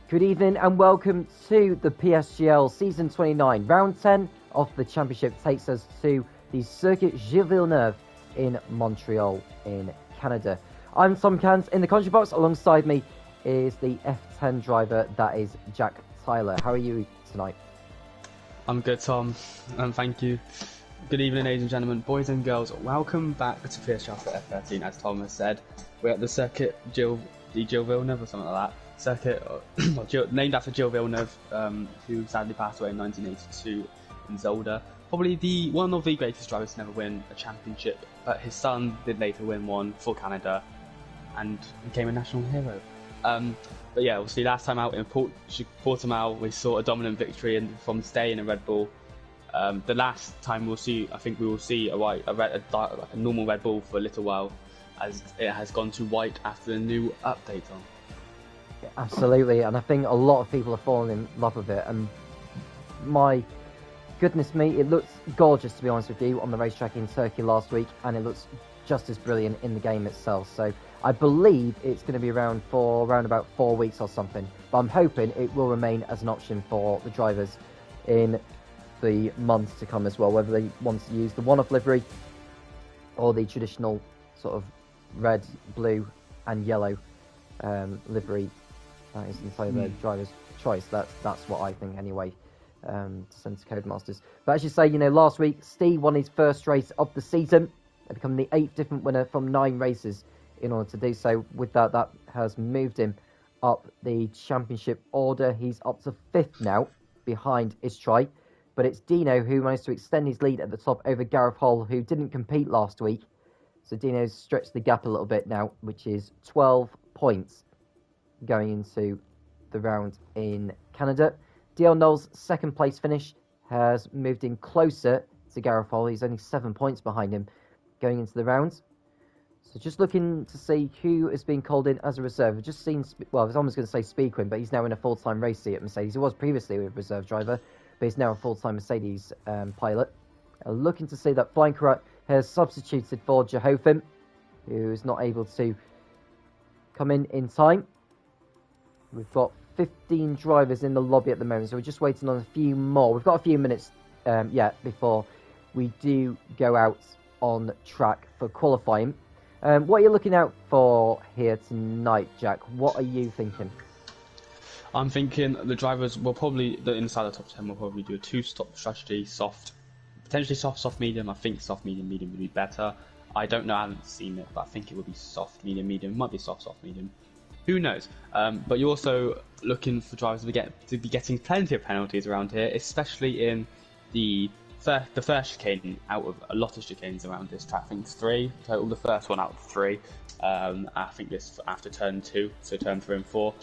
Good evening and welcome to the PSGL Season 29. Round 10 of the championship takes us to the Circuit Gilles Villeneuve in Montreal in Canada. I'm Tom Cans in the commentary box. Alongside me is the F13 driver, that is Jack Tyler. How are you tonight? I'm good, Tom, and thank you. Good evening, ladies and gentlemen, boys and girls. Welcome back to PSGL for F13. As Tom has said, we're at the Circuit Gilles Villeneuve or something like that. Circuit named after Gilles Villeneuve, who sadly passed away in 1982 in Zolder. Probably one of the greatest drivers to never win a championship, but his son did later win one for Canada and became a national hero. But yeah, obviously last time out in Portimao, we saw a dominant victory from staying in Red Bull. The last time we will see a normal Red Bull for a little while, as it has gone to white after the new update on. Absolutely, and I think a lot of people are falling in love with it, and my goodness me, it looks gorgeous, to be honest with you, on the racetrack in Turkey last week, and it looks just as brilliant in the game itself. So I believe it's going to be around for around about 4 weeks or something, but I'm hoping it will remain as an option for the drivers in the months to come as well, whether they want to use the one-off livery or the traditional sort of red, blue and yellow livery. That is entirely the driver's choice. That's what I think anyway, to send to Codemasters. But as you say, last week Steve won his first race of the season and become the 8th different winner from 9 races in order to do so. With that has moved him up the championship order. He's up to 5th now, behind Istrai. But it's Dino who managed to extend his lead at the top over Gareth Hull, who didn't compete last week. So Dino's stretched the gap a little bit now, which is 12 points going into the round in Canada. DL Knowles' second place finish has moved in closer to Gareth Hull. He's only 7 points behind him going into the round. So just looking to see who has been called in as a reserve. I've just seen, I was almost going to say Speedquin, but he's now in a full-time race seat at Mercedes. He was previously a reserve driver, but he's now a full-time Mercedes pilot. Looking to see that Flying Correct has substituted for Jehophim, who is not able to come in time. We've got 15 drivers in the lobby at the moment, so we're just waiting on a few more. We've got a few minutes yet before we do go out on track for qualifying. What are you looking out for here tonight, Jack? What are you thinking? I'm thinking the drivers will probably, inside the top 10, will probably do a 2-stop strategy, potentially soft, medium. I think soft, medium would be better. I don't know, I haven't seen it, but I think it would be soft, medium. It might be soft, medium. Who knows? But you're also looking for drivers to be getting plenty of penalties around here, especially in the first chicane out of a lot of chicanes around this track. I think it's 3 total, the first one out of 3. I think this after turn 2, so turn 3 and 4.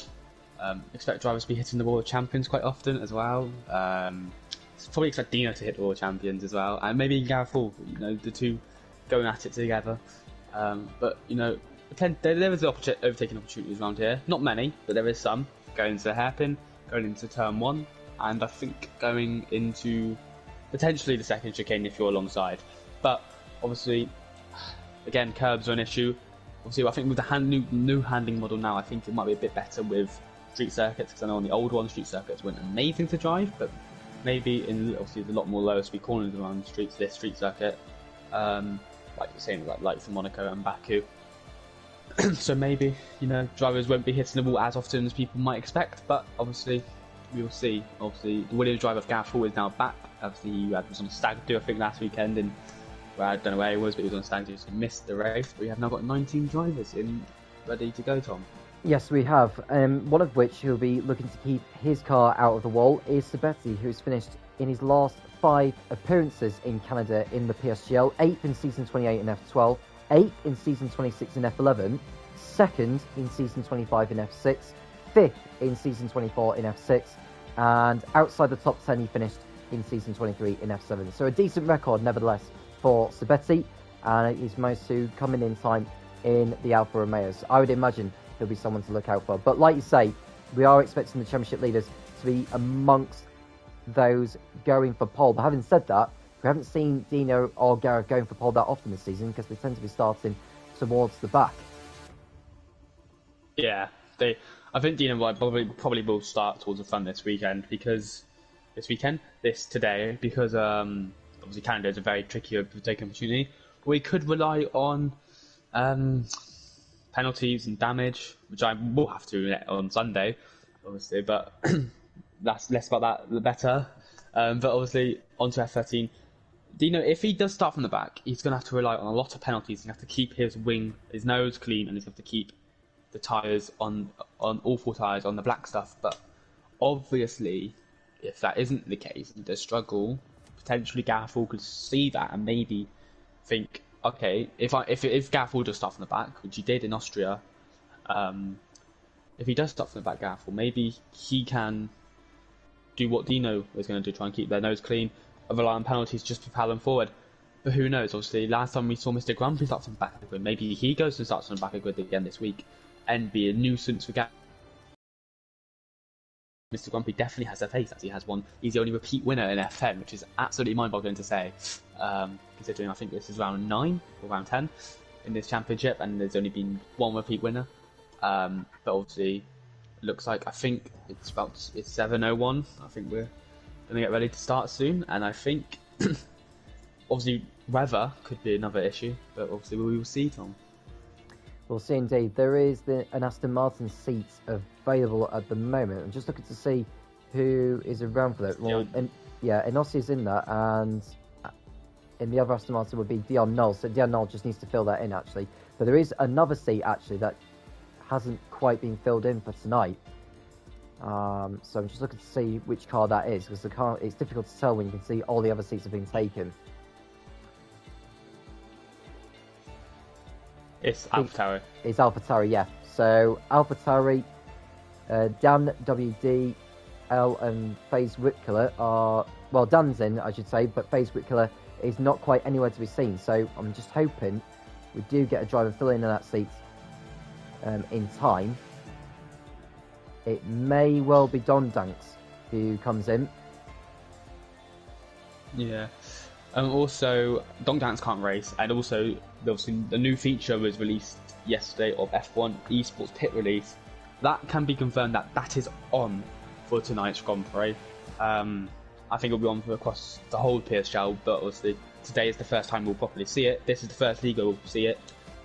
Expect drivers to be hitting the World Champions quite often as well. Probably expect Dino to hit the World Champions as well, and maybe Gareth Hall, the two going at it together. But there is overtaking opportunities around here. Not many, but there is some. Going into the hairpin, going into turn 1, and I think going into potentially the second chicane if you're alongside. But obviously, again, curbs are an issue. Obviously, I think with the new handling model now, I think it might be a bit better with street circuits, because I know on the old one, street circuits weren't amazing to drive, but maybe in obviously a lot more lower speed corners around the streets, this street circuit, like you're saying, like for Monaco and Baku. So maybe, drivers won't be hitting the wall as often as people might expect, but obviously we will see. Obviously, the Williams driver of Gareth Hall is now back. Obviously, he was on a stag do, I think, last weekend, and I don't know where he was, but he was on a stag do, so he missed the race. But we have now got 19 drivers ready to go, Tom. Yes, we have. One of which who'll be looking to keep his car out of the wall is Sabetti, who's finished in his last 5 appearances in Canada in the PSGL. 8th in season 28 in F12, 8th in season 26 in F11, 2nd in season 25 in F6, 5th in season 24 in F6, and outside the top 10 he finished in season 23 in F7. So a decent record nevertheless for Sabetti, and he's managed to come in time in the Alfa Romeos. I would imagine he'll be someone to look out for. But like you say, we are expecting the championship leaders to be amongst those going for pole. But having said that, we haven't seen Dino or Gareth going for pole that often this season, because they tend to be starting towards the back. Yeah, I think Dino White probably will start towards the front this weekend because today because obviously Canada is a very tricky overtaking opportunity. We could rely on penalties and damage, which I will have to on Sunday, obviously, but that's less about that, the better. But obviously, onto F13. Dino, if he does start from the back, he's going to have to rely on a lot of penalties. He's going to have to keep his nose clean, and he's going to have to keep the tyres on all 4 tyres on the black stuff. But obviously, if that isn't the case, and does struggle, potentially Gaffel could see that and maybe think, okay, if Gaffel does start from the back, which he did in Austria, if he does start from the back, Gaffel, maybe he can do what Dino is going to do, try and keep their nose clean, rely on penalties just to propel them forward. But who knows? Obviously, last time we saw Mr. Grumpy start from the back of the grid, maybe he goes and starts from the back of the grid again this week and be a nuisance for Gaffel. Mr. Grumpy definitely has a face, as he has one. He's the only repeat winner in F10, which is absolutely mind-boggling to say, considering I think this is round 9 or round 10 in this championship, and there's only been 1 repeat winner. But obviously, it looks like, I think it's 7:01. I think we're going to get ready to start soon, and I think obviously weather could be another issue, but obviously we will see, Tom. We'll see indeed. There is an Aston Martin seat available at the moment. I'm just looking to see who is around for that. Well, Enossi's in that, and in the other Aston Martin would be Dion Knoll. So Dion Knoll just needs to fill that in, actually. But there is another seat, actually, that hasn't quite been filled in for tonight. So I'm just looking to see which car that is, because it's difficult to tell when you can see all the other seats have been taken. It's AlphaTauri. It's AlphaTauri, yeah. So AlphaTauri, Dan WD, L and FaZe Whitcler are... Well, Dan's in, I should say, but FaZe Whitcler is not quite anywhere to be seen. So I'm just hoping we do get a driver filling in that seat in time. It may well be Don Danks who comes in. Yeah. Also, Don Danks can't race, and also the new feature was released yesterday of F1 Esports Pit Release. That can be confirmed that is on for tonight's Grand Prix. I think it'll be on for across the whole PSGL, but obviously today is the first time we'll properly see it. This is the first league we'll see it.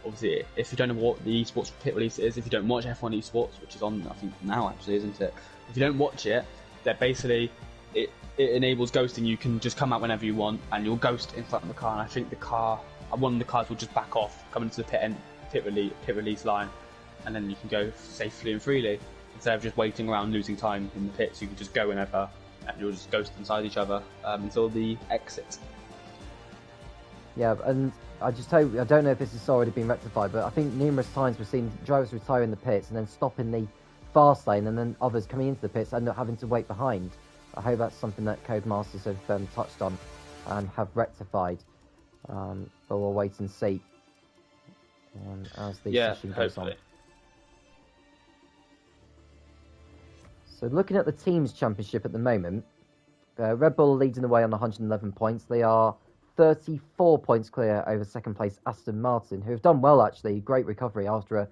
Obviously, if you don't know what the Esports Pit Release is, if you don't watch F1 Esports, which is on, I think, now actually, isn't it? If you don't watch it, they're basically... It enables ghosting. You can just come out whenever you want, and you'll ghost in front of the car, and I think one of the cars will just back off, come into the pit release line, and then you can go safely and freely, instead of just waiting around losing time in the pits. You can just go whenever, and you'll just ghost inside each other until the exit. Yeah, and I don't know if this has already been rectified, but I think numerous times we've seen drivers retire in the pits and then stop in the fast lane, and then others coming into the pits end up having to wait behind. I hope that's something that Codemasters have touched on and have rectified. But we'll wait and see as the session goes on. So looking at the Teams Championship at the moment, Red Bull are leading the way on 111 points. They are 34 points clear over second place Aston Martin, who have done well actually. Great recovery after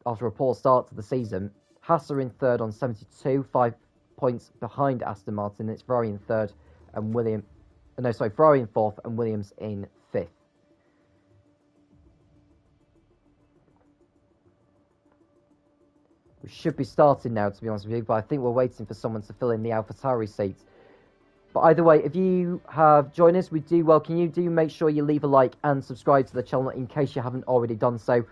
a poor start to the season. Haas are in third on 72, 5 points behind Aston Martin. It's Ferrari in third and Ferrari in fourth and Williams in fifth. We should be starting now, to be honest with you, but I think we're waiting for someone to fill in the AlphaTauri seat. But either way, if you have joined us, we do welcome you. Do make sure you leave a like and subscribe to the channel in case you haven't already done so.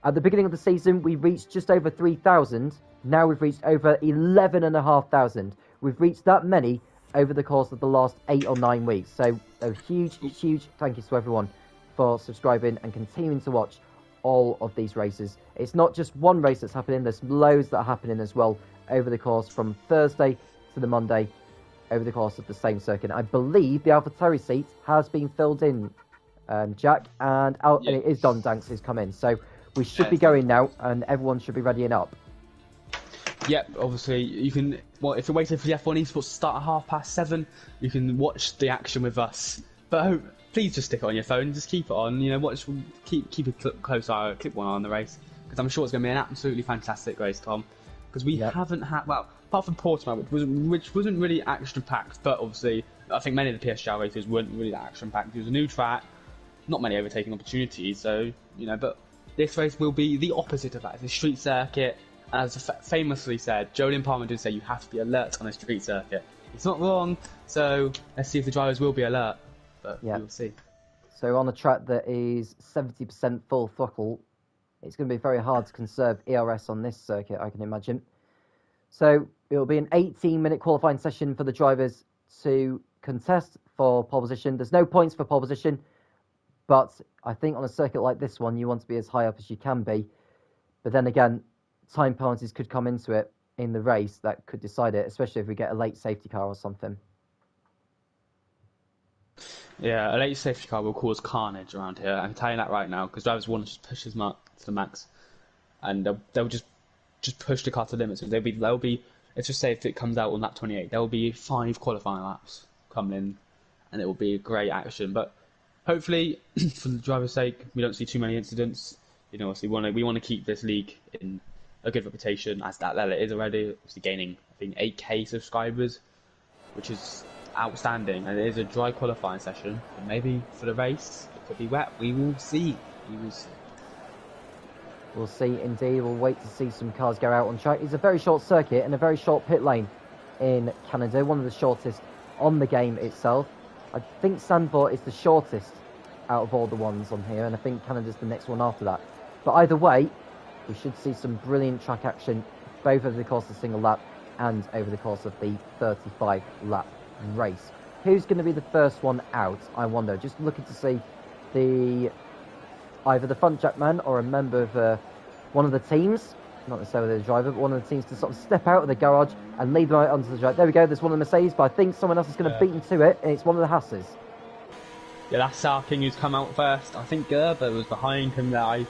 At the beginning of the season, we reached just over 3,000. Now we've reached over 11,500. We've reached that many over the course of the last 8 or 9 weeks. So a huge, huge thank you to everyone for subscribing and continuing to watch all of these races. It's not just one race that's happening. There's loads that are happening as well over the course from Thursday to the Monday over the course of the same circuit. I believe the AlphaTauri seat has been filled in, Jack, and it is Don Danks who's come in. So we should be going now, and everyone should be readying up. Yep, obviously you can. Well, if you're waiting for the F1 Esports to start at 7:30, you can watch the action with us. But please just stick it on your phone. Just keep it on. You know, keep a close eye, keep one eye on the race, because I'm sure it's going to be an absolutely fantastic race, Tom. because we haven't had, well, apart from Portimao, which wasn't really action packed, but obviously I think many of the PSGL races weren't really that action packed. It was a new track, not many overtaking opportunities, so but this race will be the opposite of that. It's a street circuit, and as famously said, Jolyon Palmer did say you have to be alert on a street circuit. It's not wrong, so let's see if the drivers will be alert, but we'll see. So on a track that is 70% full throttle, it's going to be very hard to conserve ERS on this circuit, I can imagine. So it will be an 18-minute qualifying session for the drivers to contest for pole position. There's no points for pole position, but I think on a circuit like this one, you want to be as high up as you can be. But then again, time penalties could come into it in the race that could decide it, especially if we get a late safety car or something. Yeah, a late safety car will cause carnage around here. I can tell you that right now, because drivers want to just push his mark to the max, and they'll just push the car to the limits. There'll be. Let's just say if it comes out on lap 28, there will be 5 qualifying laps coming in, and it will be a great action. But hopefully, for the driver's sake, we don't see too many incidents. Obviously, we want to keep this league in a good reputation, as that it is already. Obviously, gaining I think 8k subscribers, which is outstanding, and it is a dry qualifying session. And maybe for the race, it could be wet. We will see. We'll see indeed. We'll wait to see some cars go out on track. It's a very short circuit and a very short pit lane in Canada, one of the shortest on the game itself. I think Sandport is the shortest out of all the ones on here, and I think Canada's the next one after that. But either way, we should see some brilliant track action, both over the course of the single lap and over the course of the 35-lap race. Who's going to be the first one out, I wonder? Just looking to see either the front jackman or a member of one of the teams, not necessarily the driver, but one of the teams to sort of step out of the garage and lead them out onto the track. There we go, there's one of the Mercedes, but I think someone else is going to beat him to it, and it's one of the Hasses. Yeah, that's Sarking who's come out first. I think Gerber was behind him there. I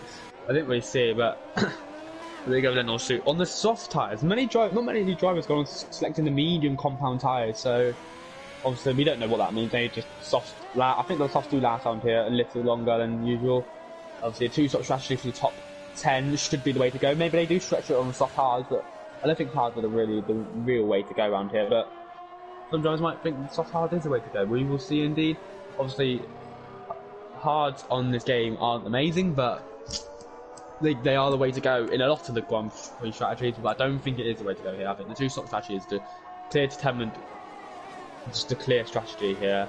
didn't really see it, but there you go, then also on the soft tyres. Not many of the drivers go on selecting the medium compound tyres, so obviously we don't know what that means. They just I think they'll soft do last round here a little longer than usual. Obviously, a 2-stop strategy for the top 10 should be the way to go. Maybe they do stretch it on the soft hards, but I don't think hards are the real way to go around here. But some drivers might think soft hard is the way to go. We will see indeed. Obviously, hards on this game aren't amazing, but they are the way to go in a lot of the Grand Prix strategies. But I don't think it is the way to go here. I think the 2-stop strategy is the clear determined, just a clear strategy here.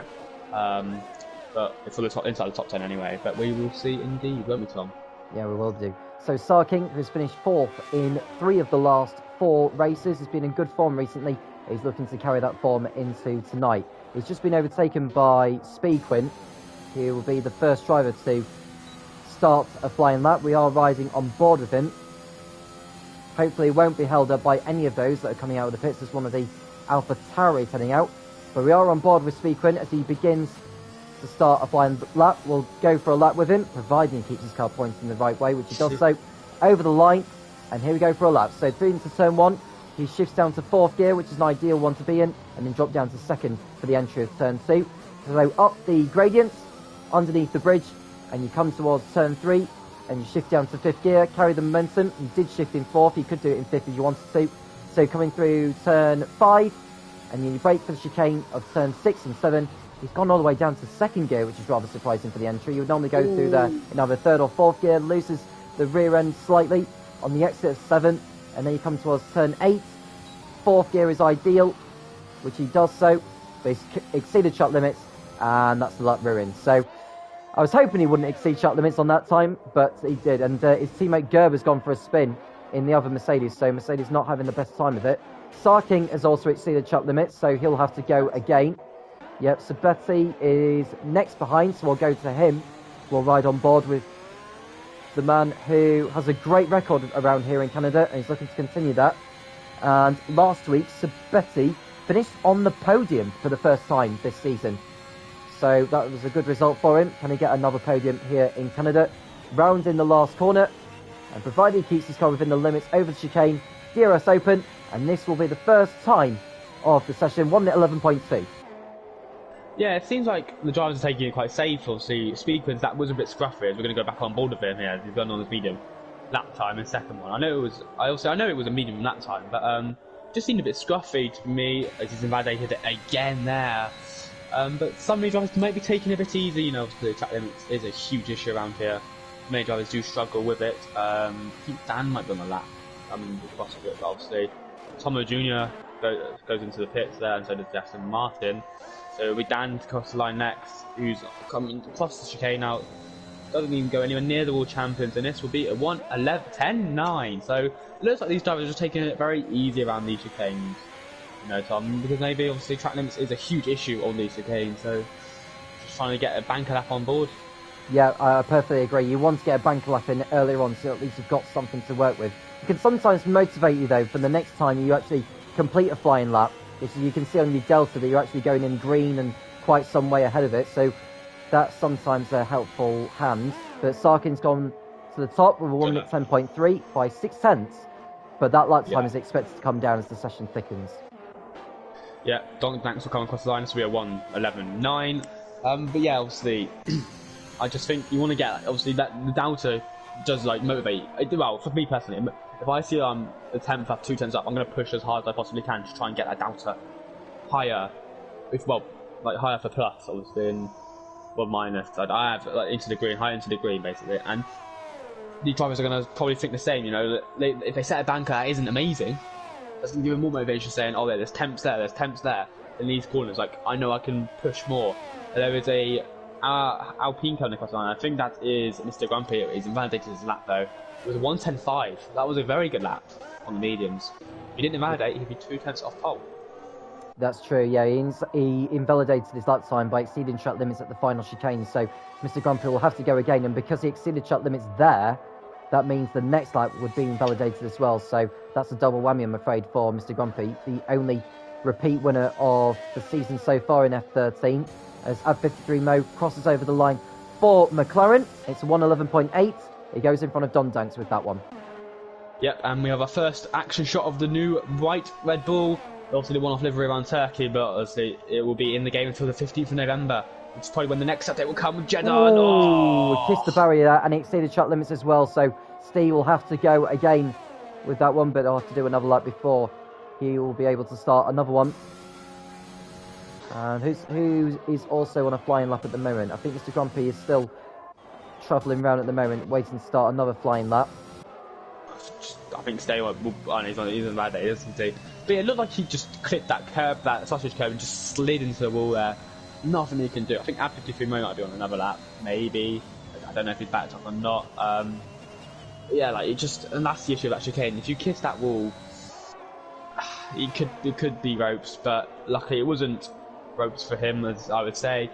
But it's inside the top 10 anyway. But we will see indeed, won't we, Tom? Yeah, we will do. So Sarking, who's finished 4th in 3 of the last 4 races, has been in good form recently. He's looking to carry that form into tonight. He's just been overtaken by Speedquint. He will be the first driver to start a flying lap. We are riding on board with him. Hopefully he won't be held up by any of those that are coming out of the pits. There's one of the Alpha Tauri heading out. But we are on board with Speedquint as he begins to start a flying lap. We'll go for a lap with him, providing he keeps his car pointing the right way, which he does so over the line. And here we go for a lap. So through into turn 1, he shifts down to 4th gear, which is an ideal one to be in, and then drop down to 2nd for the entry of turn 2. So up the gradients, underneath the bridge, and you come towards turn 3, and you shift down to 5th gear, carry the momentum. You did shift in 4th, you could do it in 5th if you wanted to. So coming through turn 5, and then you brake for the chicane of turn 6 and 7. He's gone all the way down to 2nd gear, which is rather surprising for the entry. You would normally go through there in either 3rd or 4th gear, loses the rear end slightly on the exit of 7, and then you come towards turn 8. 4th gear is ideal, which he does so, but he's exceeded track limits, and that's the lap rear end. So I was hoping he wouldn't exceed track limits on that time, but he did, and his teammate Gerber's gone for a spin in the other Mercedes, so Mercedes not having the best time of it. Sarking has also exceeded track limits, so he'll have to go again. Yep, Sabetti is next behind, so we'll go to him. We'll ride on board with the man who has a great record around here in Canada, and he's looking to continue that. And last week, Sabetti finished on the podium for the first time this season. So that was a good result for him. Can he get another podium here in Canada? Round in the last corner, and provided he keeps his car within the limits over the chicane, DRS open, and this will be the first time of the session, 1 minute 11.2. Yeah, it seems like the drivers are taking it quite safe. Obviously, Speedquins, that was a bit scruffy. We're going to go back on board with him here. He's gone on his medium. lap time in second one. I know it was a medium lap time, but just seemed a bit scruffy to me as he's invalidated it again there. But some many drivers might be taking it a bit easy. You know, obviously the track limits is a huge issue around here. Many drivers do struggle with it. I think Dan might be on the lap. I mean, across it, obviously. Tomo Jr. goes into the pits there, and so does Aston Martin. So it'll be Dan to cross the line next, who's coming across the chicane now. Doesn't even go anywhere near the world champions, and this will be a 10-9. So it looks like these drivers are just taking it very easy around these chicanes. You know, Tom, because maybe obviously track limits is a huge issue on these chicanes, so just trying to get a banker lap on board. Yeah, I perfectly agree. You want to get a banker lap in earlier on, so at least you've got something to work with. It can sometimes motivate you, though, for the next time you actually complete a flying lap. You can see on your Delta that you're actually going in green and quite some way ahead of it, so that's sometimes a helpful hand. But Sarkin's gone to the top with a 1 minute 10.3 by 6/10, but that lap time is expected to come down as the session thickens. Yeah, Donald Blanks will come across the line, this will be a 1:11.9. But yeah, obviously, I just think you want to get, obviously, that the Delta does like motivate. Well, for me personally, if I see I'm a 10th up, 2 tenths up, I'm going to push as hard as I possibly can to try and get that Delta higher. Higher for plus, obviously, and minus. I have into the green, high into the green, basically. And these drivers are going to probably think the same. You know, if they set a banker that isn't amazing, that's going to give them more motivation, saying, "Oh, there's temps there." In these corners, like I know I can push more. And there is a Alpine coming across the line. I think that is Mr. Grumpy. He's invalidated his lap though. It was a 1:10.5. That was a very good lap on the mediums. If he didn't invalidate, he'd be 2 tenths off pole. That's true, yeah. He invalidated his lap time by exceeding track limits at the final chicane, so Mr. Grumpy will have to go again, and because he exceeded track limits there, that means the next lap would be invalidated as well, so that's a double whammy, I'm afraid, for Mr. Grumpy, the only repeat winner of the season so far in F13, as F13 Mo crosses over the line for McLaren. It's a 1:11.8. He goes in front of Don Danks with that one. Yep, and we have our first action shot of the new white Red Bull. Obviously the one-off livery around Turkey, but obviously it will be in the game until the 15th of November, which is probably when the next update will come with Jeddah. Oh, kissed the barrier there, and he exceeded track limits as well, so Steve will have to go again with that one, but he'll have to do another lap before he will be able to start another one. And who is also on a flying lap at the moment? I think Mr. Grumpy is still travelling around at the moment, waiting to start another flying lap. I think Stay he's in bad day, isn't he? But it looked like he just clipped that curb, that sausage curb, and just slid into the wall there. Nothing he can do. I think F53 might be on another lap, maybe. I don't know if he's backed up or not. Yeah, like and that's the issue of that chicane. If you kiss that wall, it could be ropes, but luckily it wasn't ropes for him, as I would say.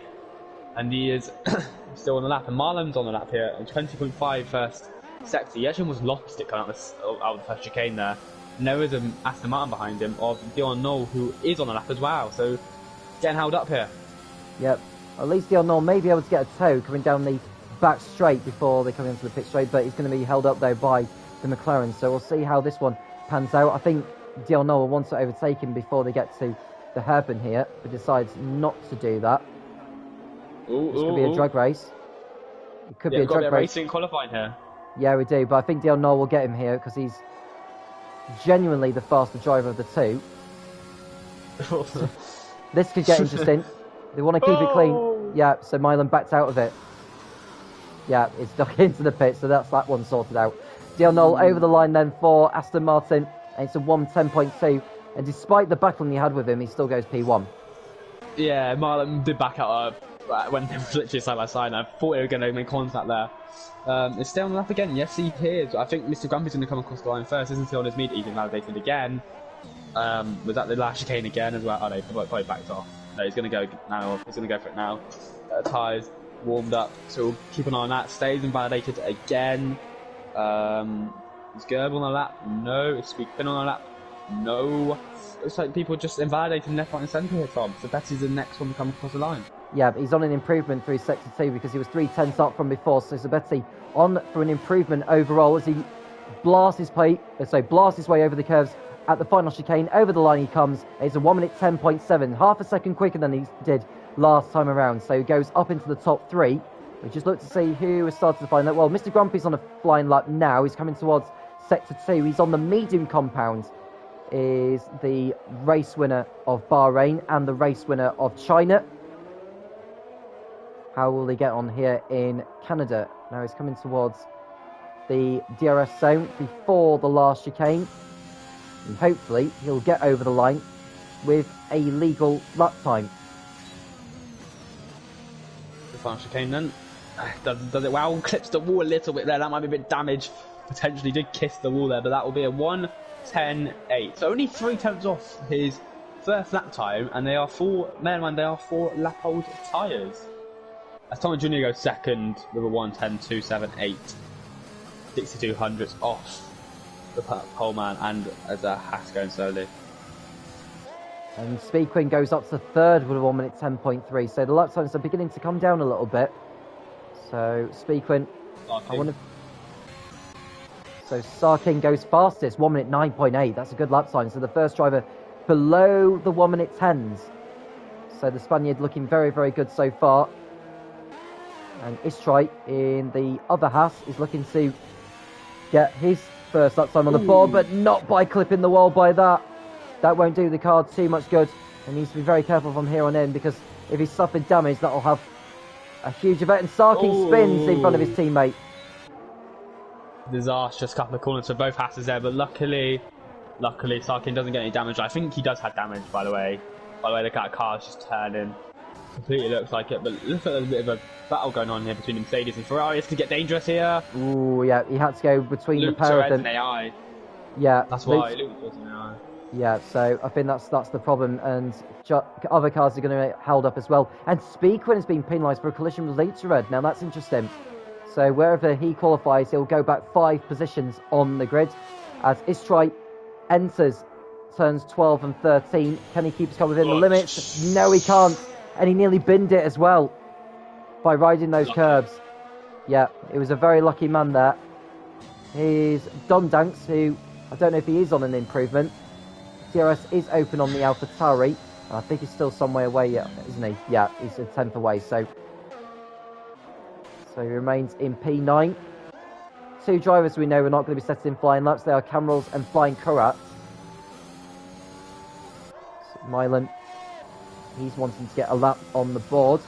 And he is still on the lap, and Marlon's on the lap here, and 20.5 first sector. He actually almost lost it coming out of the first chicane there. And there is an Aston Martin behind him of Dion Knoll, who is on the lap as well, so getting held up here. Yep, at least Dion Knoll may be able to get a tow coming down the back straight before they come into the pit straight, but he's going to be held up though by the McLaren, so we'll see how this one pans out. I think Dion Knoll will want to overtake him before they get to the hairpin here, but decides not to do that. This could be a drag race. It could be a drag race. Racing qualifying here. Yeah, we do, but I think Dion Knoll will get him here because he's genuinely the faster driver of the two. This could get interesting. They want to keep it clean. Yeah, so Milan backed out of it. Yeah, it's stuck into the pit, so that's that one sorted out. Dion Knoll over the line then for Aston Martin, and it's a 1:10.2. And despite the battling he had with him, he still goes P1. Yeah, Marlon did back out when they were literally side by side. I thought they were going to make contact there. It's still on the lap again. Yes, he is. I think Mr. Grumpy's going to come across the line first, isn't he? On his meet, he's invalidated again. Was that the last chicane again as well? Oh no, he probably backed off. No, he's going to go now. He's going to go for it now. Tyres warmed up, so we'll keep an eye on that. Stays invalidated again. Is Gerb on the lap? No. Is Squeak Finn on the lap? No. Looks like people just invalidating left, right and centre here, Tom. So Betty's the next one to come across the line. Yeah, but he's on an improvement through Sector 2 because he was 3/10 up from before. So Zabetti on for an improvement overall as he blasts his way over the curves at the final chicane. Over the line he comes. It's a 1:10.7, half a second quicker than he did last time around. So he goes up into the top 3. We just look to see who has started the flying lap. Well, Mr. Grumpy's on a flying lap now. He's coming towards Sector 2. He's on the medium compound. Is the race winner of Bahrain and the race winner of China. How will he get on here in Canada? Now he's coming towards the DRS zone before the last chicane. And hopefully he'll get over the line with a legal lap time. The final chicane then. Does it? Wow, clips the wall a little bit there. That might be a bit damaged. Potentially did kiss the wall there, but that will be a 1:10.8. So only 3/10 off his first lap time, and they are four lap old tyres. As Thomas Jr. goes second with a 1:10.278, 62 hundredths off the pole man, and as a Haas going slowly. And Speed Queen goes up to third with a 1:10.3. So the lap times are beginning to come down a little bit. So Speed Queen, I wonder. So Sarkin goes fastest, 1:09.8. That's a good lap time. So the first driver below the 1:10s. So the Spaniard looking very, very good so far. And Istrai in the other Haas is looking to get his first lap time on the board, but not by clipping the wall by that. That won't do the car too much good. He needs to be very careful from here on in, because if he's suffered damage, that'll have a huge effect. And Sarkin spins in front of his teammate. Disastrous couple of corners for both Hasses there, but luckily Sarkin doesn't get any damage. I think he does have damage, by the way. The car's just turning. Completely looks like it, but looks like there's a bit of a battle going on here between the Mercedes and Ferrari. This could get dangerous here. Ooh, yeah, he had to go between Luke the pair of them. An AI. Yeah, that's why Luke was an AI. Yeah, so I think that's the problem, and other cars are going to get held up as well. And Speedquin has been penalised for a collision with Leiterred. Now that's interesting. So wherever he qualifies, he'll go back 5 positions on the grid. As Istrai enters turns 12 and 13, can he keep his car within the limits? No, he can't. And he nearly binned it as well by riding those curbs. Yeah, it was a very lucky man there. Here's Don Danks, who I don't know if he is on an improvement. DRS is open on the AlphaTauri, and I think he's still some way away yet, isn't he? Yeah, he's a 10th away, so he remains in P9. 2 drivers we know are not going to be setting in flying laps. They are Camrals and Flying Kurat. So Milan, he's wanting to get a lap on the board.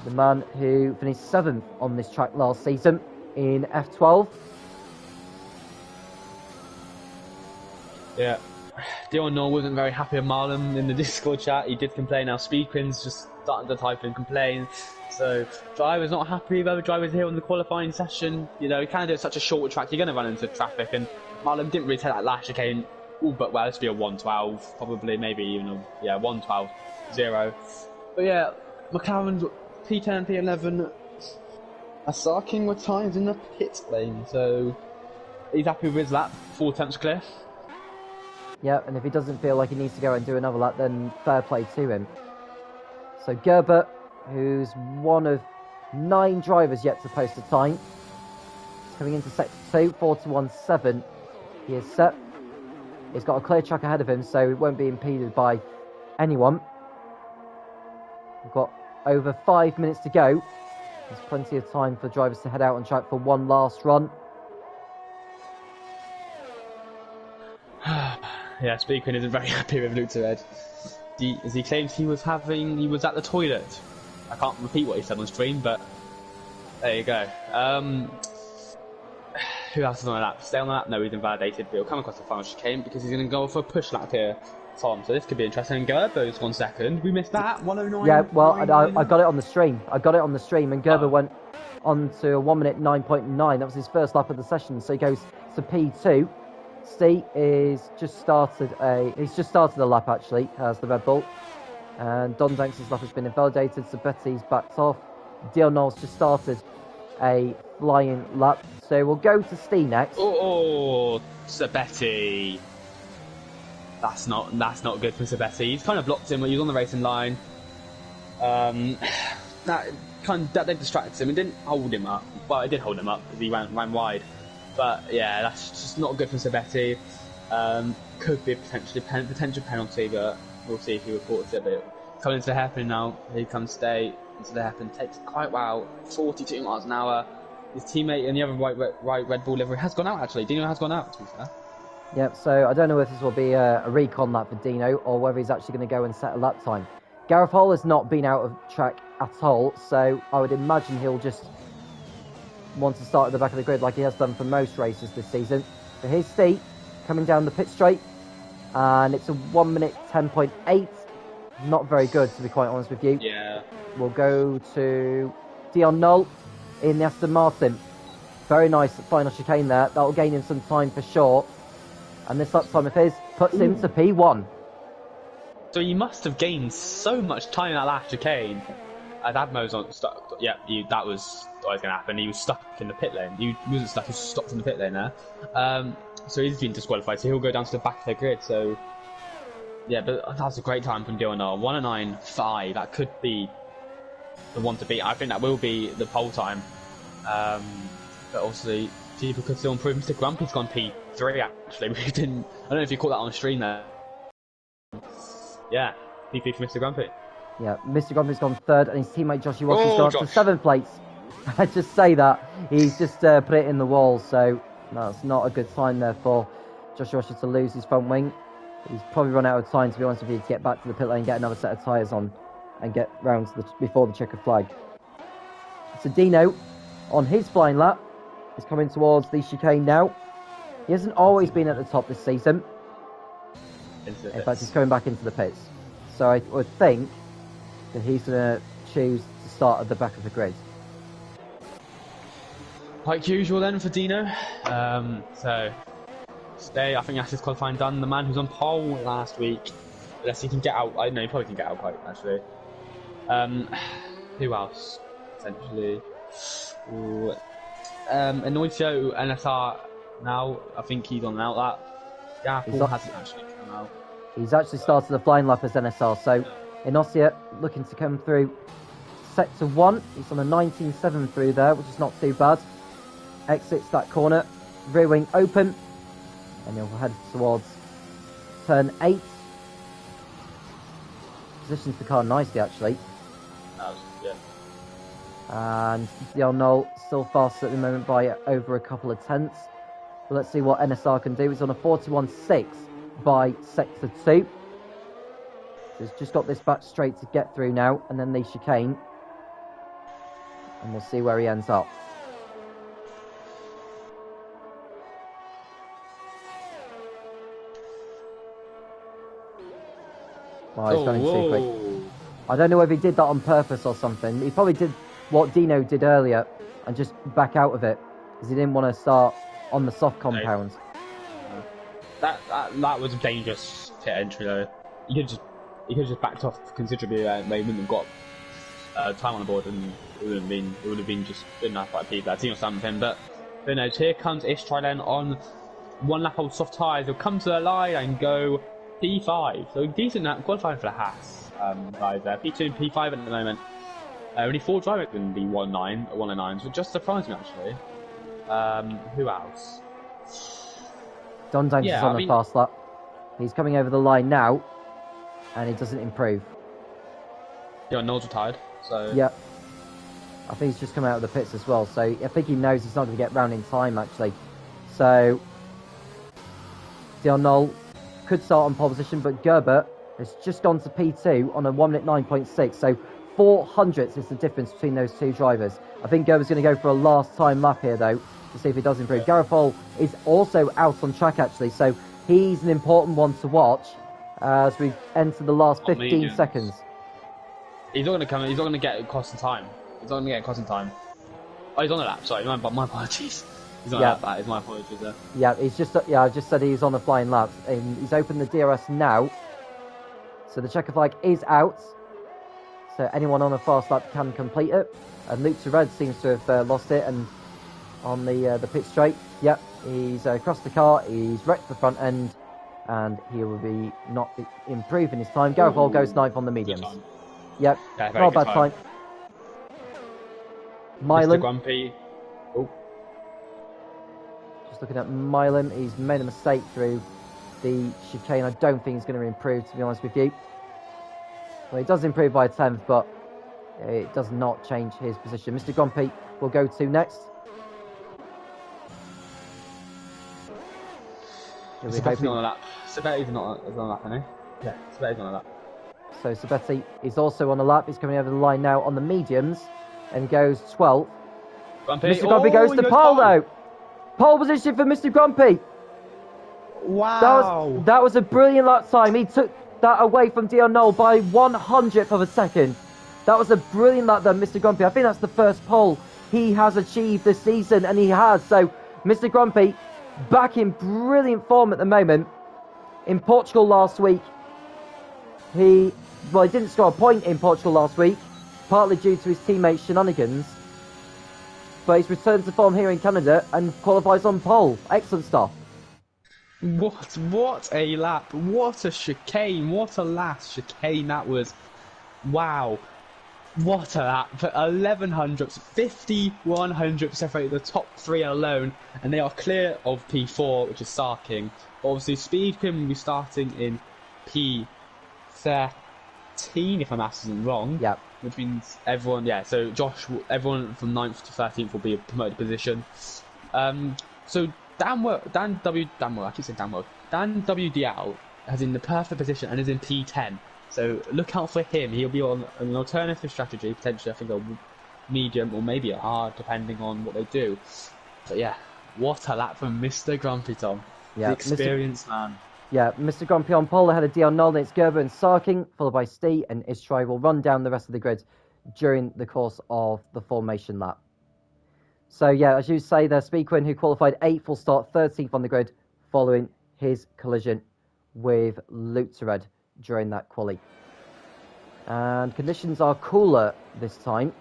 The man who finished 7th on this track last season in F12. Yeah, Dion Noor wasn't very happy with Marlon in the Discord chat. He did complain. Now Speedquin's just starting to type and complain. So driver's not happy with other drivers here on the qualifying session. You know, you can't do it such a short track. You're going to run into traffic, and Marlon didn't really take that last chicane. Ooh, but well, this would be a 1:12, probably, maybe even a 1:12.0. But yeah, McLaren's P10 and P11. Sarkin were times in the pit lane, so he's happy with his lap. 4 tenths clear. Yeah, and if he doesn't feel like he needs to go and do another lap, then fair play to him. So Gerber, who's one of 9 drivers yet to post a time, is coming into sector 2, 41.7. He is set. He's got a clear track ahead of him, so it won't be impeded by anyone. We've got over 5 minutes to go. There's plenty of time for drivers to head out on track for one last run. Yeah, Speedquin isn't very happy with Leiterred. As he claims he was at the toilet. I can't repeat what he said on stream, but there you go. Who else is on the lap? Stay on the lap? No, he's invalidated, but he'll come across the final chicane because he's going to go for a push lap here, Tom. So this could be interesting. Gerber's 1 second. We missed that. 1:09. Yeah, well, I got it on the stream. And Gerber went on to a 1:09.9. That was his first lap of the session. So he goes to P2. Steve is just started a lap actually, as the Red Bull. And Don Danks' lap has been invalidated, so Betty's backed off. Dion Knowles just started a flying lap. So we'll go to Steve next. Oh, Sabetti. That's not good for Sabetti. He's kind of blocked him when he was on the racing line. That distracted him. It didn't hold him up. Well, it did hold him up because he ran wide. But yeah, that's just not good for Sabetti. Could be a potential penalty, but we'll see if he reports it. But Coming into the hairpin now. Here comes Stay into the hairpin. Takes quite well. 42 miles an hour. His teammate in the other right Red Bull livery has gone out actually. Dino has gone out, to be fair. Yep, so I don't know if this will be a recon lap for Dino or whether he's actually going to go and set a lap time. Gareth Hall has not been out of track at all, so I would imagine he'll just want to start at the back of the grid like he has done for most races this season. So here's Steve coming down the pit straight, and it's a 1 minute 10.8. Not very good, to be quite honest with you. Yeah. We'll go to Dion Knoll in the Aston Martin. Very nice final chicane there. That'll gain him some time for sure. And this lap time of his puts him to P1. So he must have gained so much time in that last chicane. Admo's on stuck. Yeah, that was what was going to happen. He was stuck in the pit lane. He wasn't stuck. He was stopped in the pit lane there. So he's been disqualified. So he'll go down to the back of the grid. So yeah, but that was a great time from Dion Knoll. 1:09.5. That could be the one to beat. I think that will be the pole time. But obviously, people could still improve. Mr. Grumpy's gone P3 actually. We didn't. I don't know if you caught that on the stream there. Yeah, P3 for Mr. Grumpy. Yeah, Mr. Grumpy's gone third, and his teammate Joshy Watson's gone up to Josh. 7th place. I just say that he's just put it in the wall, so that's not a good sign there for Josh Washer to lose his front wing. He's probably run out of time, to be honest with you, to get back to the pit lane, get another set of tyres on, and get round to before the checker flag. So Dino, on his flying lap, is coming towards the chicane now. He hasn't always been at the top this season. In fact, he's coming back into the pits. So I would think that he's going to choose to start at the back of the grid. Like usual then for Dino. So Stay, I think that's his qualifying done. The man who's on pole last week. Unless he can get out. I don't know, he probably can get out quite actually. Who else? Essentially. Anoitio NSR now. I think he's on an out lap. Yeah, Paul hasn't actually come out. He's actually started the flying lap as NSR. So Inosia looking to come through sector 1. He's on a 19.7 through there, which is not too bad. Exits that corner, rear wing open, and he'll head towards turn 8. Positions the car nicely actually. And Dion Knoll still fast at the moment by over a couple of tenths. But let's see what NSR can do. He's on a 41.6 by sector 2. So he's just got this back straight to get through now, and then the chicane. And we'll see where he ends up. Well, he's going too quick. I don't know if he did that on purpose or something. He probably did what Dino did earlier and just back out of it because he didn't want to start on the soft compound. That was a dangerous pit entry though. He could just backed off considerably. They wouldn't have got time on the board, and it would have been just good enough by people. That team was with him, but who knows? Here comes Ish Trident on one lap old soft tyres. He'll come to the line and go P5. So decent qualifying for the Haas guys there. P2 and P5 at the moment. Only 4 drivers in the 109s, which just surprised me actually. Who else? Don Danks is on a fast lap. He's coming over the line now, and he doesn't improve. Yeah, Noel's retired, so... Yeah. I think he's just come out of the pits as well, so I think he knows he's not going to get round in time, actually. So, Dion Knoll could start on pole position, but Gerber has just gone to P2 on a 1 minute 9.6, so 400ths is the difference between those two drivers. I think Gerber's going to go for a last time lap here, though, to see if he does improve. Gareth Hall is also out on track, actually, so he's an important one to watch as we enter the last 15 seconds. He's not going to come. He's not going to get across in time. He's not going to get across in time. Oh, he's on a lap. Sorry, my apologies. He's on a lap. That is my apologies there. Yeah, I just said he's on a flying lap. He's opened the DRS now, so the checker flag is out. So anyone on a fast lap can complete it. And Luke Red seems to have lost it, and on the pit straight, yep, he's across the car. He's wrecked the front end, and he will be not improving his time. Gareth Hall goes 9th on the mediums. Yep, yeah, not a bad time. Milan. Mr. Grumpy. Oh. Just looking at Milan, he's made a mistake through the chicane. I don't think he's going to improve, to be honest with you. Well, he does improve by a 10th, but it does not change his position. Mr. Grumpy will go to next. Sabetti's not on a lap. Sabetti's not on a lap, isn't he? Yeah, Sabetti's on a lap. So Sabetti is also on a lap. He's coming over the line now on the mediums and goes 12th. Grumpy. Mr. Grumpy goes to pole though. Pole position for Mr. Grumpy. Wow. That was a brilliant lap time. He took that away from Dion Knoll by 100th of a second. That was a brilliant lap then, Mr. Grumpy. I think that's the first pole he has achieved this season, and he has. So Mr. Grumpy back in brilliant form at the moment. In Portugal last week, he didn't score a point in Portugal last week, partly due to his teammates' shenanigans. But he's returned to form here in Canada and qualifies on pole. Excellent stuff. What a lap. What a chicane. What a last chicane that was. Wow. What a lap. 1100s, 5100 separate the top three alone, and they are clear of P4, which is Sarking. Obviously, Speedquin will be starting in P13, if my maths isn't wrong. Yeah. Which means everyone, so everyone from 9th to 13th will be a promoted position. So Dan WDL is in the perfect position and is in P10. So look out for him. He'll be on an alternative strategy, potentially I think a medium or maybe a hard, depending on what they do. But yeah, what a lap from Mr. Grumpy, Tom. Yeah, the experienced man. Yeah, Mr. Grumpy on pole ahead of Dion Nolan. It's Gerber and Sarking, followed by Stee and Istray will run down the rest of the grid during the course of the formation lap. So yeah, as you say, there's Speedquin, who qualified 8th, will start 13th on the grid following his collision with Lutzered during that quali. And conditions are cooler this time,